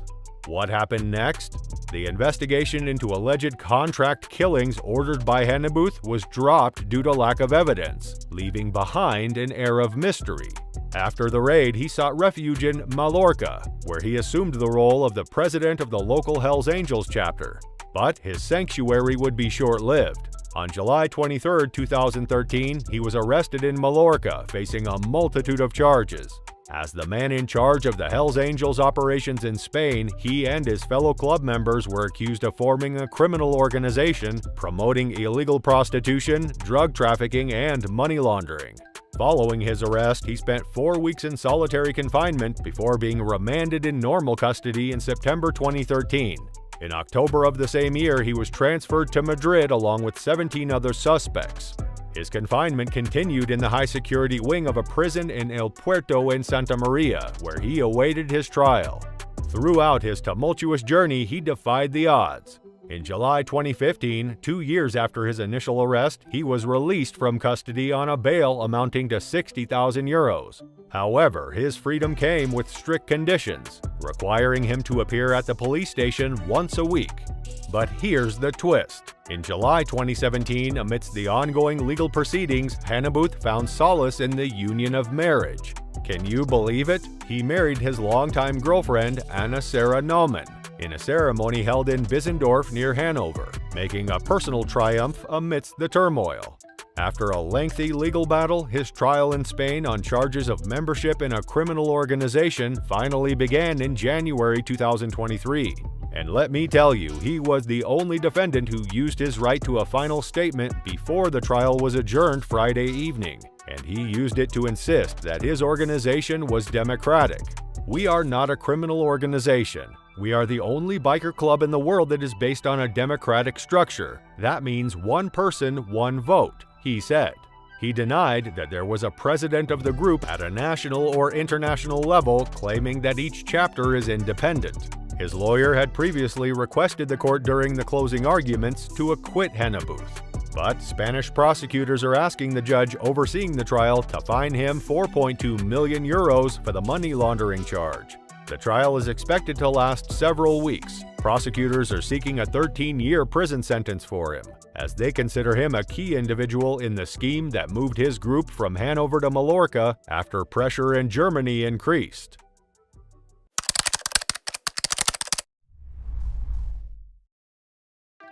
What happened next? The investigation into alleged contract killings ordered by Hanebuth was dropped due to lack of evidence, leaving behind an air of mystery. After the raid, he sought refuge in Mallorca, where he assumed the role of the president of the local Hells Angels chapter. But his sanctuary would be short-lived. On July 23, 2013, he was arrested in Mallorca, facing a multitude of charges. As the man in charge of the Hells Angels operations in Spain, he and his fellow club members were accused of forming a criminal organization, promoting illegal prostitution, drug trafficking, and money laundering. Following his arrest, he spent 4 weeks in solitary confinement before being remanded in normal custody in September 2013. In October of the same year, he was transferred to Madrid along with 17 other suspects. His confinement continued in the high-security wing of a prison in El Puerto in Santa Maria, where he awaited his trial. Throughout his tumultuous journey, he defied the odds. In July 2015, 2 years after his initial arrest, he was released from custody on a bail amounting to 60,000 euros. However, his freedom came with strict conditions, requiring him to appear at the police station once a week. But here's the twist. In July 2017, amidst the ongoing legal proceedings, Hanebuth found solace in the union of marriage. Can you believe it? He married his longtime girlfriend, Anna Sarah Naumann, in a ceremony held in Bissendorf near Hanover, making a personal triumph amidst the turmoil. After a lengthy legal battle, his trial in Spain on charges of membership in a criminal organization finally began in January 2023. And let me tell you, he was the only defendant who used his right to a final statement before the trial was adjourned Friday evening, and he used it to insist that his organization was democratic. We are not a criminal organization. We are the only biker club in the world that is based on a democratic structure. That means one person, one vote, he said. He denied that there was a president of the group at a national or international level, claiming that each chapter is independent. His lawyer had previously requested the court during the closing arguments to acquit Hanebuth. But Spanish prosecutors are asking the judge overseeing the trial to fine him 4.2 million euros for the money laundering charge. The trial is expected to last several weeks. Prosecutors are seeking a 13-year prison sentence for him, as they consider him a key individual in the scheme that moved his group from Hanover to Mallorca after pressure in Germany increased.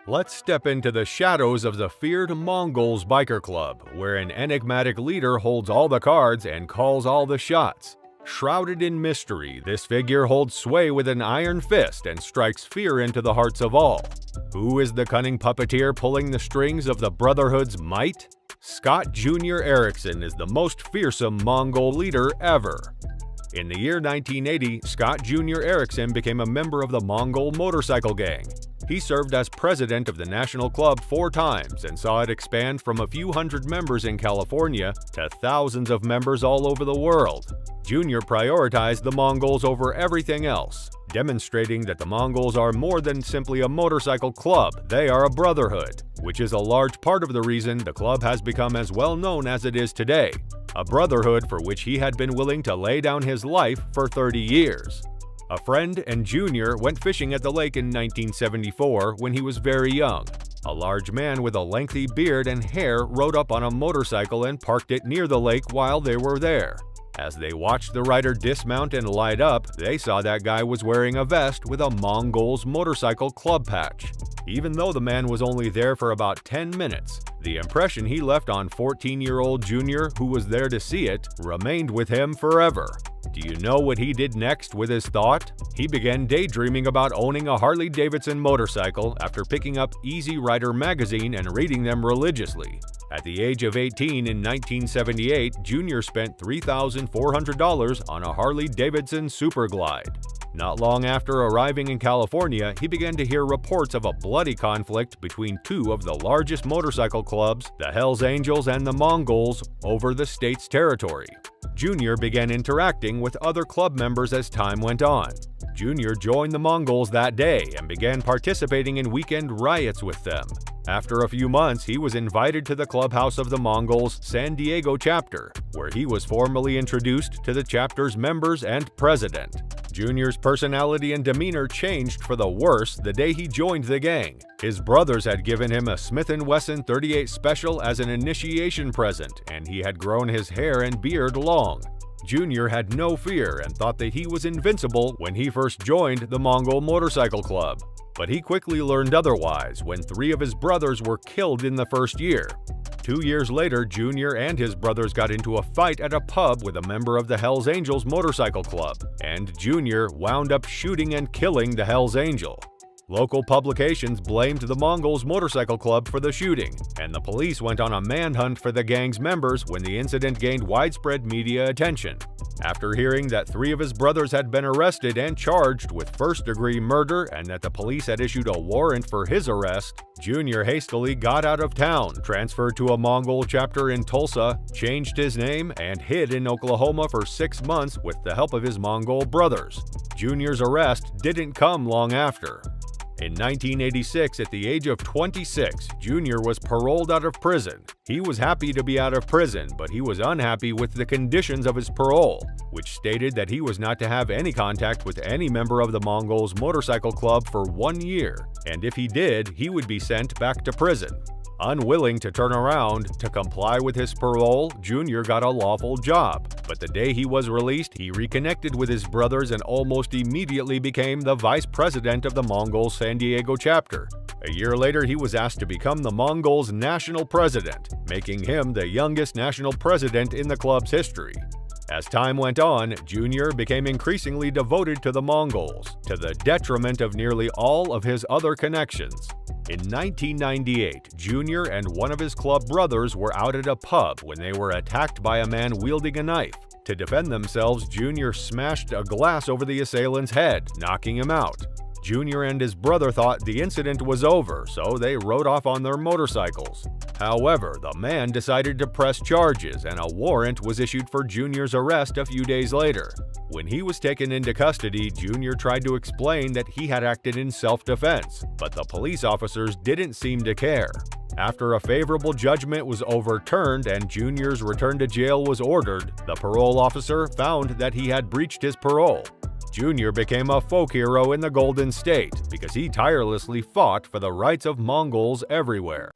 Let's step into the shadows of the feared Mongols biker club, where an enigmatic leader holds all the cards and calls all the shots. Shrouded in mystery, this figure holds sway with an iron fist and strikes fear into the hearts of all. Who is the cunning puppeteer pulling the strings of the Brotherhood's might? Scott Jr. Erikson is the most fearsome Mongol leader ever. In the year 1980, Scott Jr. Erikson became a member of the Mongol motorcycle gang. He served as president of the national club 4 times and saw it expand from a few hundred members in California to thousands of members all over the world. Jr. prioritized the Mongols over everything else, demonstrating that the Mongols are more than simply a motorcycle club, they are a brotherhood, which is a large part of the reason the club has become as well known as it is today, a brotherhood for which he had been willing to lay down his life for 30 years. A friend and Jr. went fishing at the lake in 1974 when he was very young. A large man with a lengthy beard and hair rode up on a motorcycle and parked it near the lake while they were there. As they watched the rider dismount and light up, they saw that guy was wearing a vest with a Mongols motorcycle club patch. Even though the man was only there for about 10 minutes, the impression he left on 14-year-old Jr., who was there to see it, remained with him forever. Do you know what he did next with his thought? He began daydreaming about owning a Harley-Davidson motorcycle after picking up Easy Rider magazine and reading them religiously. At the age of 18 in 1978, Jr. spent $3,400 on a Harley-Davidson Super Glide. Not long after arriving in California, he began to hear reports of a bloody conflict between 2 of the largest motorcycle clubs, the Hells Angels and the Mongols, over the state's territory. Jr. began interacting with other club members as time went on. Jr. joined the Mongols that day and began participating in weekend riots with them. After a few months, he was invited to the clubhouse of the Mongols' San Diego chapter, where he was formally introduced to the chapter's members and president. Jr.'s personality and demeanor changed for the worse the day he joined the gang. His brothers had given him a Smith & Wesson .38 Special as an initiation present, and he had grown his hair and beard long. Jr. had no fear and thought that he was invincible when he first joined the Mongol Motorcycle Club. But he quickly learned otherwise when 3 of his brothers were killed in the first year. 2 years later, Jr. and his brothers got into a fight at a pub with a member of the Hells Angels Motorcycle Club, and Jr. wound up shooting and killing the Hells Angel. Local publications blamed the Mongols Motorcycle Club for the shooting, and the police went on a manhunt for the gang's members when the incident gained widespread media attention. After hearing that 3 of his brothers had been arrested and charged with first-degree murder and that the police had issued a warrant for his arrest, Jr. hastily got out of town, transferred to a Mongol chapter in Tulsa, changed his name, and hid in Oklahoma for 6 months with the help of his Mongol brothers. Jr.'s arrest didn't come long after. In 1986, at the age of 26, Jr. was paroled out of prison. He was happy to be out of prison, but he was unhappy with the conditions of his parole, which stated that he was not to have any contact with any member of the Mongols Motorcycle Club for 1 year, and if he did, he would be sent back to prison. Unwilling to turn around to comply with his parole, Jr. got a lawful job, but the day he was released, he reconnected with his brothers and almost immediately became the vice president of the Mongols San Diego chapter. A year later, he was asked to become the Mongols' national president, making him the youngest national president in the club's history. As time went on, Jr. became increasingly devoted to the Mongols, to the detriment of nearly all of his other connections. In 1998, Jr. and one of his club brothers were out at a pub when they were attacked by a man wielding a knife. To defend themselves, Jr. smashed a glass over the assailant's head, knocking him out. Jr. and his brother thought the incident was over, so they rode off on their motorcycles. However, the man decided to press charges, and a warrant was issued for Jr.'s arrest a few days later. When he was taken into custody, Jr. tried to explain that he had acted in self-defense, but the police officers didn't seem to care. After a favorable judgment was overturned and Jr.'s return to jail was ordered, the parole officer found that he had breached his parole. Jr. became a folk hero in the Golden State because he tirelessly fought for the rights of Mongols everywhere.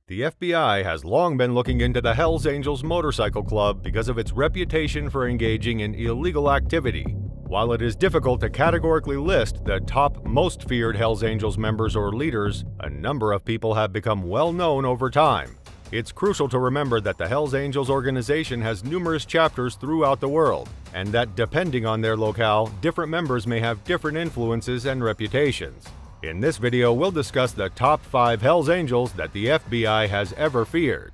The FBI has long been looking into the Hells Angels Motorcycle Club because of its reputation for engaging in illegal activity. While it is difficult to categorically list the top most feared Hells Angels members or leaders, a number of people have become well known over time. It's crucial to remember that the Hells Angels organization has numerous chapters throughout the world, and that depending on their locale, different members may have different influences and reputations. In this video, we'll discuss the top 5 Hells Angels that the FBI has ever feared.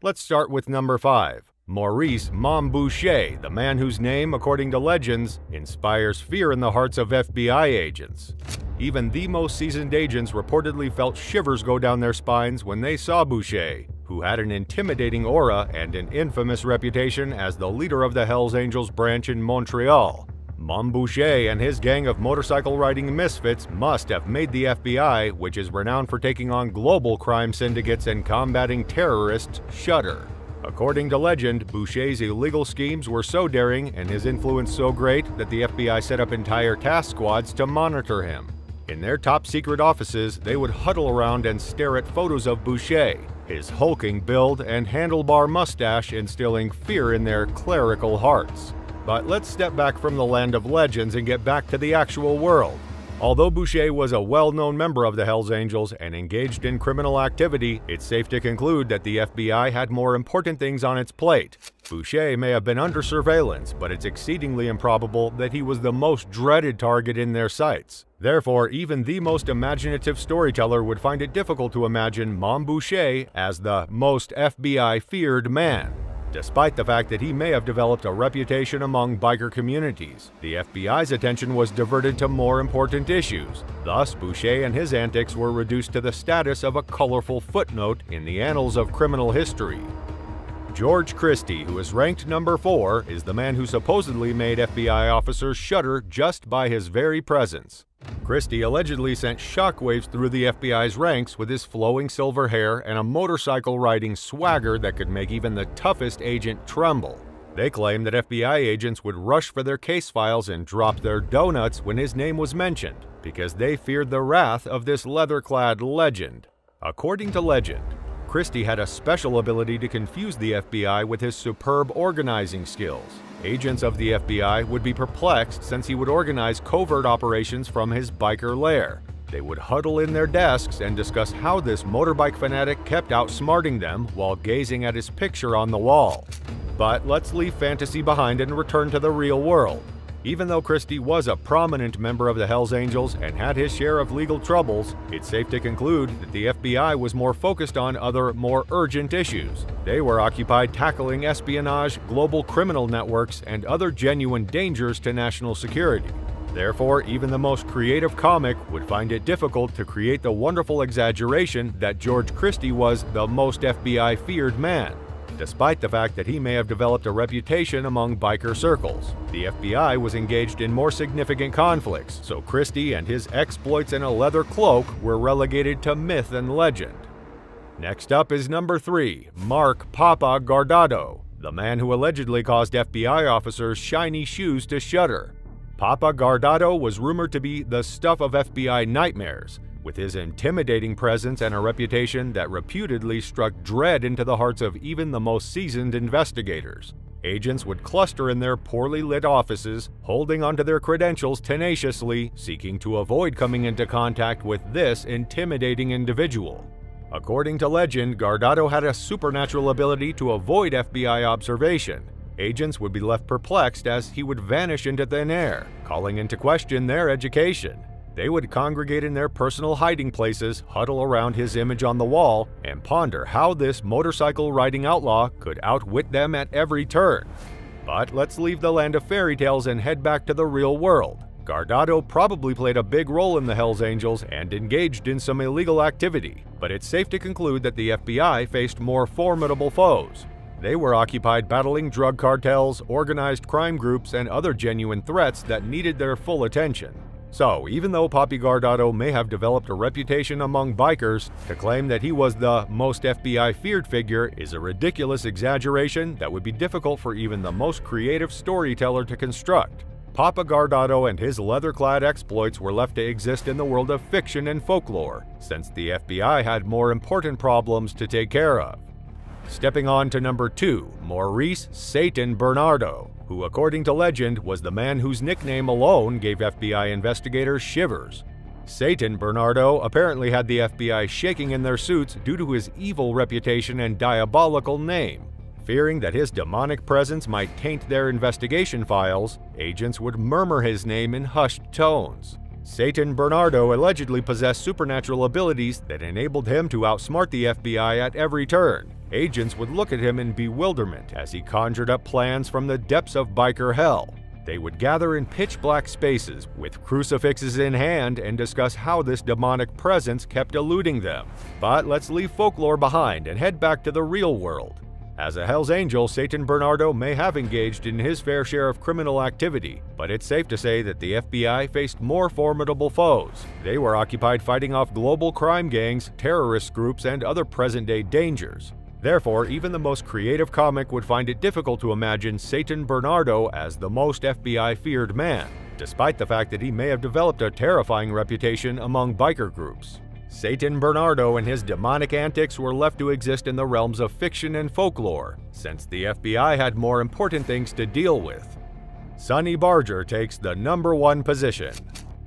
Let's start with number 5. Maurice "Mom" Boucher, the man whose name, according to legends, inspires fear in the hearts of FBI agents. Even the most seasoned agents reportedly felt shivers go down their spines when they saw Boucher, who had an intimidating aura and an infamous reputation as the leader of the Hells Angels branch in Montreal. Mom Boucher and his gang of motorcycle-riding misfits must have made the FBI, which is renowned for taking on global crime syndicates and combating terrorists, shudder. According to legend, Boucher's illegal schemes were so daring and his influence so great that the FBI set up entire task squads to monitor him. In their top-secret offices, they would huddle around and stare at photos of Boucher, his hulking build and handlebar mustache instilling fear in their clerical hearts. But let's step back from the land of legends and get back to the actual world. Although Boucher was a well-known member of the Hells Angels and engaged in criminal activity, it's safe to conclude that the FBI had more important things on its plate. Boucher may have been under surveillance, but it's exceedingly improbable that he was the most dreaded target in their sights. Therefore, even the most imaginative storyteller would find it difficult to imagine Mom Boucher as the most FBI-feared man. Despite the fact that he may have developed a reputation among biker communities, the FBI's attention was diverted to more important issues. Thus, Boucher and his antics were reduced to the status of a colorful footnote in the annals of criminal history. George Christie, who is ranked number 4, is the man who supposedly made FBI officers shudder just by his very presence. Christie allegedly sent shockwaves through the FBI's ranks with his flowing silver hair and a motorcycle-riding swagger that could make even the toughest agent tremble. They claim that FBI agents would rush for their case files and drop their donuts when his name was mentioned, because they feared the wrath of this leather-clad legend. According to legend, Christie had a special ability to confuse the FBI with his superb organizing skills. Agents of the FBI would be perplexed since he would organize covert operations from his biker lair. They would huddle in their desks and discuss how this motorbike fanatic kept outsmarting them while gazing at his picture on the wall. But let's leave fantasy behind and return to the real world. Even though Christie was a prominent member of the Hells Angels and had his share of legal troubles, it's safe to conclude that the FBI was more focused on other, more urgent issues. They were occupied tackling espionage, global criminal networks, and other genuine dangers to national security. Therefore, even the most creative comic would find it difficult to create the wonderful exaggeration that George Christie was the most FBI-feared man, despite the fact that he may have developed a reputation among biker circles. The FBI was engaged in more significant conflicts, so Christie and his exploits in a leather cloak were relegated to myth and legend. Next up is number 3, Mark "Papa" Guardado, the man who allegedly caused FBI officers' shiny shoes to shudder. Papa Guardado was rumored to be the stuff of FBI nightmares, with his intimidating presence and a reputation that reputedly struck dread into the hearts of even the most seasoned investigators. Agents would cluster in their poorly lit offices, holding onto their credentials tenaciously, seeking to avoid coming into contact with this intimidating individual. According to legend, Guardado had a supernatural ability to avoid FBI observation. Agents would be left perplexed as he would vanish into thin air, calling into question their education. They would congregate in their personal hiding places, huddle around his image on the wall, and ponder how this motorcycle-riding outlaw could outwit them at every turn. But let's leave the land of fairy tales and head back to the real world. Guardado probably played a big role in the Hells Angels and engaged in some illegal activity, but it's safe to conclude that the FBI faced more formidable foes. They were occupied battling drug cartels, organized crime groups, and other genuine threats that needed their full attention. So, even though Papi Guardado may have developed a reputation among bikers, to claim that he was the most FBI-feared figure is a ridiculous exaggeration that would be difficult for even the most creative storyteller to construct. Papa Guardado and his leather-clad exploits were left to exist in the world of fiction and folklore, since the FBI had more important problems to take care of. Stepping on to number 2, Maurice "Satan" Bernardo, who according to legend was the man whose nickname alone gave FBI investigators shivers. Satan Bernardo apparently had the FBI shaking in their suits due to his evil reputation and diabolical name. Fearing that his demonic presence might taint their investigation files, agents would murmur his name in hushed tones. Satan Bernardo allegedly possessed supernatural abilities that enabled him to outsmart the FBI at every turn. Agents would look at him in bewilderment as he conjured up plans from the depths of biker hell. They would gather in pitch-black spaces with crucifixes in hand and discuss how this demonic presence kept eluding them. But let's leave folklore behind and head back to the real world. As a Hells Angel, Satan Bernardo may have engaged in his fair share of criminal activity, but it's safe to say that the FBI faced more formidable foes. They were occupied fighting off global crime gangs, terrorist groups, and other present-day dangers. Therefore, even the most creative comic would find it difficult to imagine Satan Bernardo as the most FBI-feared man, despite the fact that he may have developed a terrifying reputation among biker groups. Satan Bernardo and his demonic antics were left to exist in the realms of fiction and folklore, since the FBI had more important things to deal with. Sonny Barger takes the #1 position.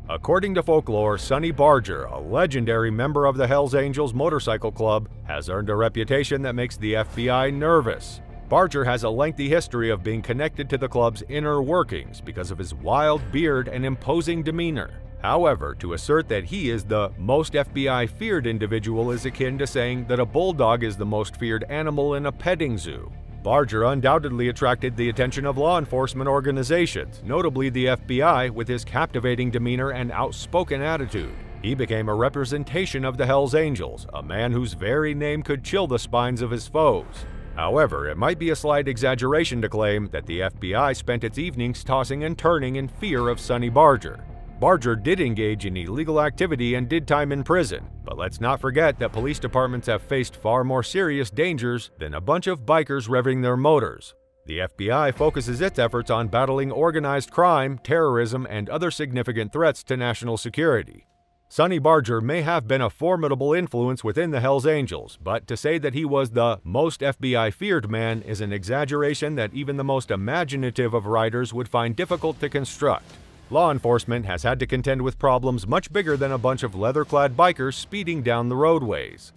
According to folklore, Sonny Barger, a legendary member of the Hells Angels Motorcycle Club, has earned a reputation that makes the FBI nervous. Barger has a lengthy history of being connected to the club's inner workings because of his wild beard and imposing demeanor. However, to assert that he is the most FBI-feared individual is akin to saying that a bulldog is the most feared animal in a petting zoo. Barger undoubtedly attracted the attention of law enforcement organizations, notably the FBI, with his captivating demeanor and outspoken attitude. He became a representation of the Hells Angels, a man whose very name could chill the spines of his foes. However, it might be a slight exaggeration to claim that the FBI spent its evenings tossing and turning in fear of Sonny Barger. Barger did engage in illegal activity and did time in prison, but let's not forget that police departments have faced far more serious dangers than a bunch of bikers revving their motors. The FBI focuses its efforts on battling organized crime, terrorism, and other significant threats to national security. Sonny Barger may have been a formidable influence within the Hells Angels, but to say that he was the most FBI-feared man is an exaggeration that even the most imaginative of writers would find difficult to construct. Law enforcement has had to contend with problems much bigger than a bunch of leather-clad bikers speeding down the roadways.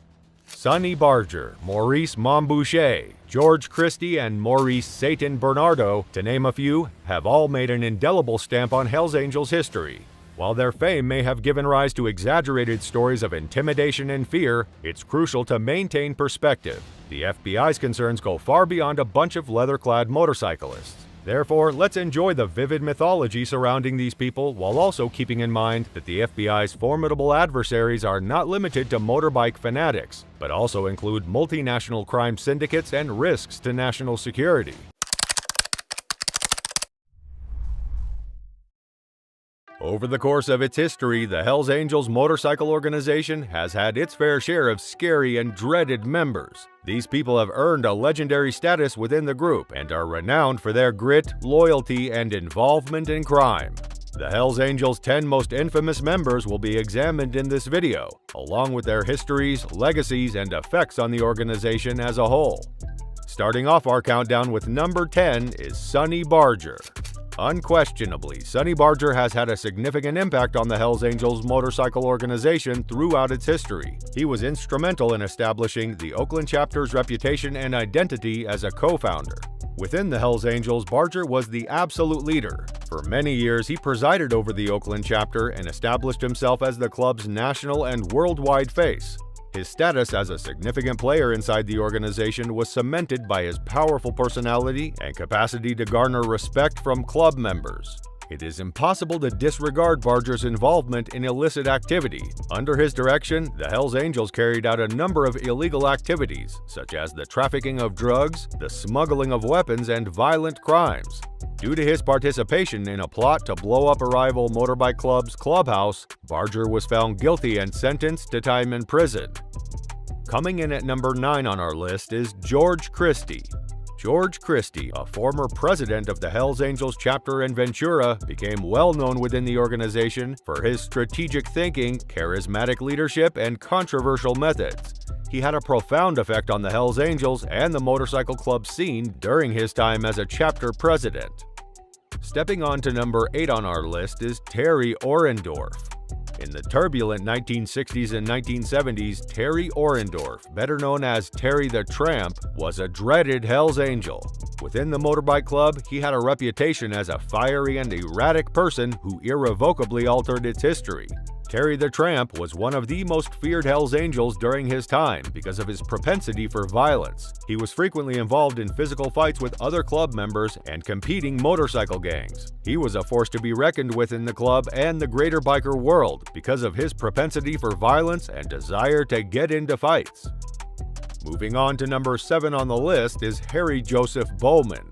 Sonny Barger, Maurice Montboucher, George Christie, and Maurice Satan Bernardo, to name a few, have all made an indelible stamp on Hells Angels history. While their fame may have given rise to exaggerated stories of intimidation and fear, it's crucial to maintain perspective. The FBI's concerns go far beyond a bunch of leather-clad motorcyclists. Therefore, let's enjoy the vivid mythology surrounding these people while also keeping in mind that the FBI's formidable adversaries are not limited to motorbike fanatics, but also include multinational crime syndicates and risks to national security. Over the course of its history, the Hells Angels motorcycle organization has had its fair share of scary and dreaded members. These people have earned a legendary status within the group and are renowned for their grit, loyalty, and involvement in crime. The Hells Angels' 10 most infamous members will be examined in this video, along with their histories, legacies, and effects on the organization as a whole. Starting off our countdown with number 10 is Sonny Barger. Unquestionably, Sonny Barger has had a significant impact on the Hells Angels motorcycle organization throughout its history. He was instrumental in establishing the Oakland chapter's reputation and identity as a co-founder. Within the Hells Angels, Barger was the absolute leader. For many years, he presided over the Oakland chapter and established himself as the club's national and worldwide face. His status as a significant player inside the organization was cemented by his powerful personality and capacity to garner respect from club members. It is impossible to disregard Barger's involvement in illicit activity. Under his direction, the Hells Angels carried out a number of illegal activities, such as the trafficking of drugs, the smuggling of weapons, and violent crimes. Due to his participation in a plot to blow up a rival motorbike club's clubhouse, Barger was found guilty and sentenced to time in prison. Coming in at number 9 on our list is George Christie. George Christie, a former president of the Hells Angels chapter in Ventura, became well known within the organization for his strategic thinking, charismatic leadership, and controversial methods. He had a profound effect on the Hells Angels and the motorcycle club scene during his time as a chapter president. Stepping on to number 8 on our list is Terry Orendorff. In the turbulent 1960s and 1970s, Terry Orendorff, better known as Terry the Tramp, was a dreaded Hells Angel. Within the motorbike club, he had a reputation as a fiery and erratic person who irrevocably altered its history. Terry the Tramp was one of the most feared Hells Angels during his time because of his propensity for violence. He was frequently involved in physical fights with other club members and competing motorcycle gangs. He was a force to be reckoned with in the club and the greater biker world because of his propensity for violence and desire to get into fights. Moving on to number 7 on the list is Harry Joseph Bowman.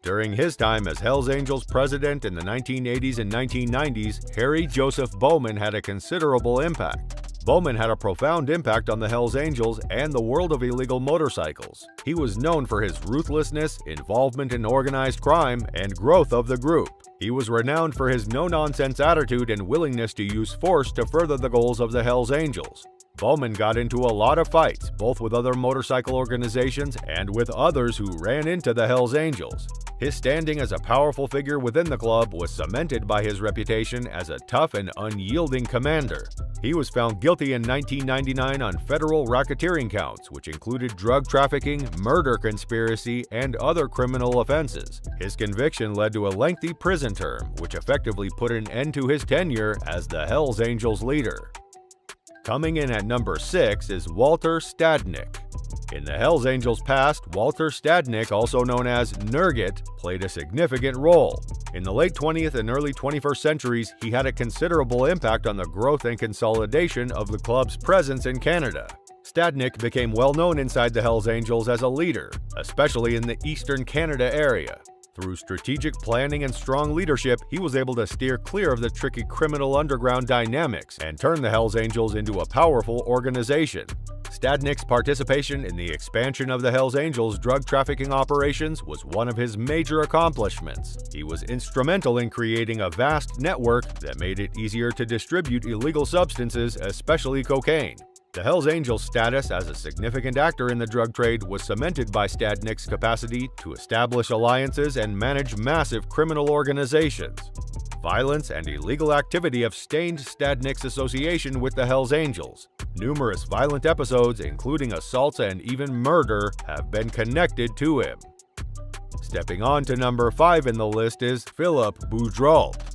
During his time as Hells Angels president in the 1980s and 1990s, Harry Joseph Bowman had a considerable impact. Bowman had a profound impact on the Hells Angels and the world of illegal motorcycles. He was known for his ruthlessness, involvement in organized crime, and growth of the group. He was renowned for his no-nonsense attitude and willingness to use force to further the goals of the Hells Angels. Bowman got into a lot of fights, both with other motorcycle organizations and with others who ran into the Hells Angels. His standing as a powerful figure within the club was cemented by his reputation as a tough and unyielding commander. He was found guilty in 1999 on federal racketeering counts, which included drug trafficking, murder conspiracy, and other criminal offenses. His conviction led to a lengthy prison term, which effectively put an end to his tenure as the Hells Angels leader. Coming in at number 6 is Walter Stadnik. In the Hells Angels past, Walter Stadnik, also known as Nurgit, played a significant role. In the late 20th and early 21st centuries, he had a considerable impact on the growth and consolidation of the club's presence in Canada. Stadnik became well known inside the Hells Angels as a leader, especially in the Eastern Canada area. Through strategic planning and strong leadership, he was able to steer clear of the tricky criminal underground dynamics and turn the Hells Angels into a powerful organization. Stadnik's participation in the expansion of the Hells Angels' drug trafficking operations was one of his major accomplishments. He was instrumental in creating a vast network that made it easier to distribute illegal substances, especially cocaine. The Hells Angels' status as a significant actor in the drug trade was cemented by Stadnik's capacity to establish alliances and manage massive criminal organizations. Violence and illegal activity have stained Stadnik's association with the Hells Angels. Numerous violent episodes, including assaults and even murder, have been connected to him. Stepping on to number 5 in the list is Philip Boudreault.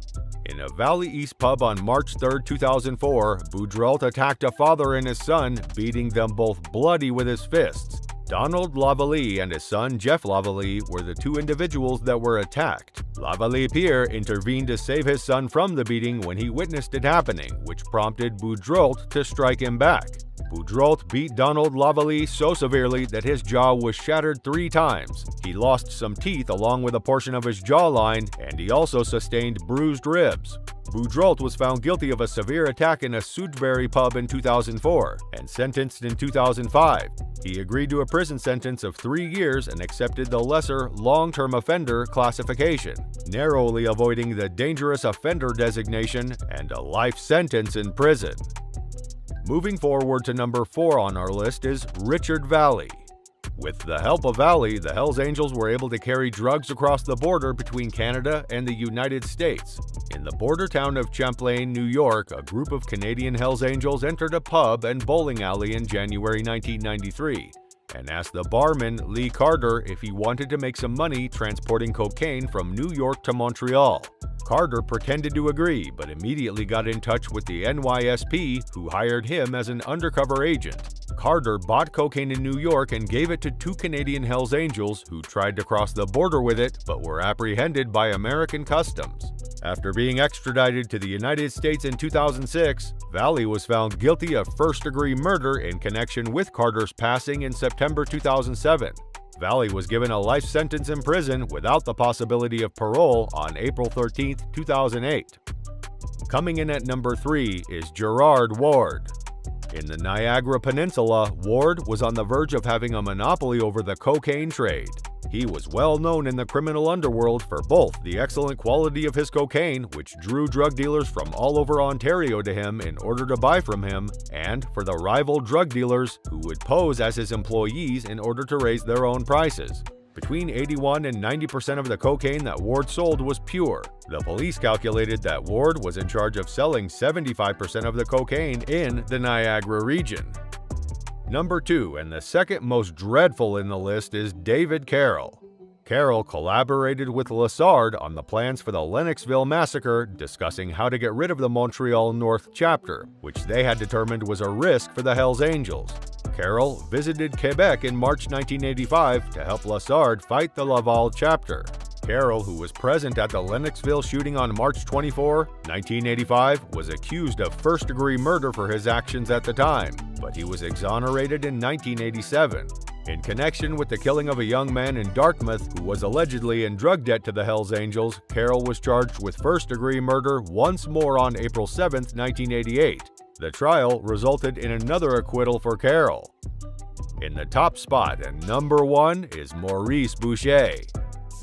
In a Valley East pub on March 3, 2004, Boudreault attacked a father and his son, beating them both bloody with his fists. Donald Lavallee and his son Jeff Lavallee were the two individuals that were attacked. Lavallee Pierre intervened to save his son from the beating when he witnessed it happening, which prompted Boudreault to strike him back. Boudreault beat Donald Lavallee so severely that his jaw was shattered 3 times. He lost some teeth along with a portion of his jawline, and he also sustained bruised ribs. Boudreault was found guilty of a severe attack in a Sudbury pub in 2004 and sentenced in 2005. He agreed to a prison sentence of 3 years and accepted the lesser long-term offender classification, narrowly avoiding the dangerous offender designation and a life sentence in prison. Moving forward to number 4 on our list is Richard Vallee. With the help of Vallee, the Hells Angels were able to carry drugs across the border between Canada and the United States. In the border town of Champlain, New York, a group of Canadian Hells Angels entered a pub and bowling alley in January 1993 and asked the barman, Lee Carter, if he wanted to make some money transporting cocaine from New York to Montreal. Carter pretended to agree, but immediately got in touch with the NYSP, who hired him as an undercover agent. Carter bought cocaine in New York and gave it to 2 Canadian Hells Angels who tried to cross the border with it but were apprehended by American Customs. After being extradited to the United States in 2006, Vallee was found guilty of first-degree murder in connection with Carter's passing in September 2007. Vallee was given a life sentence in prison without the possibility of parole on April 13, 2008. Coming in at number 3 is Gerard Ward. In the Niagara Peninsula, Ward was on the verge of having a monopoly over the cocaine trade. He was well known in the criminal underworld for both the excellent quality of his cocaine, which drew drug dealers from all over Ontario to him in order to buy from him, and for the rival drug dealers who would pose as his employees in order to raise their own prices. Between 81 and 90% of the cocaine that Ward sold was pure. The police calculated that Ward was in charge of selling 75% of the cocaine in the Niagara region. Number 2, and the second most dreadful in the list, is David Carroll. Carroll collaborated with Lessard on the plans for the Lennoxville massacre, discussing how to get rid of the Montreal North chapter, which they had determined was a risk for the Hells Angels. Carroll visited Quebec in March 1985 to help Lessard fight the Laval chapter. Carroll, who was present at the Lennoxville shooting on March 24, 1985, was accused of first-degree murder for his actions at the time, but he was exonerated in 1987. In connection with the killing of a young man in Dartmouth who was allegedly in drug debt to the Hells Angels, Carroll was charged with first-degree murder once more on April 7, 1988. The trial resulted in another acquittal for Carroll. In the top spot, and number 1, is Maurice Boucher.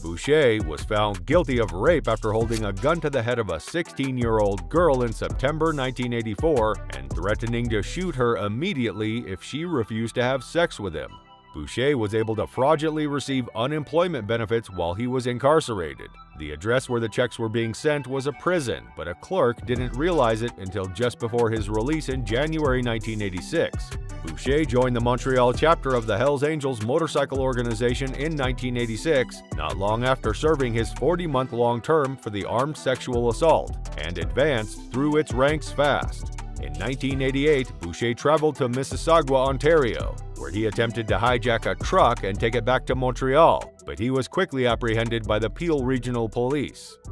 Boucher was found guilty of rape after holding a gun to the head of a 16-year-old girl in September 1984 and threatening to shoot her immediately if she refused to have sex with him. Boucher was able to fraudulently receive unemployment benefits while he was incarcerated. The address where the checks were being sent was a prison, but a clerk didn't realize it until just before his release in January 1986. Boucher joined the Montreal chapter of the Hells Angels motorcycle organization in 1986, not long after serving his 40-month-long term for the armed sexual assault, and advanced through its ranks fast. In 1988, Boucher traveled to Mississauga, Ontario, where he attempted to hijack a truck and take it back to Montreal, but he was quickly apprehended by the Peel Regional Police.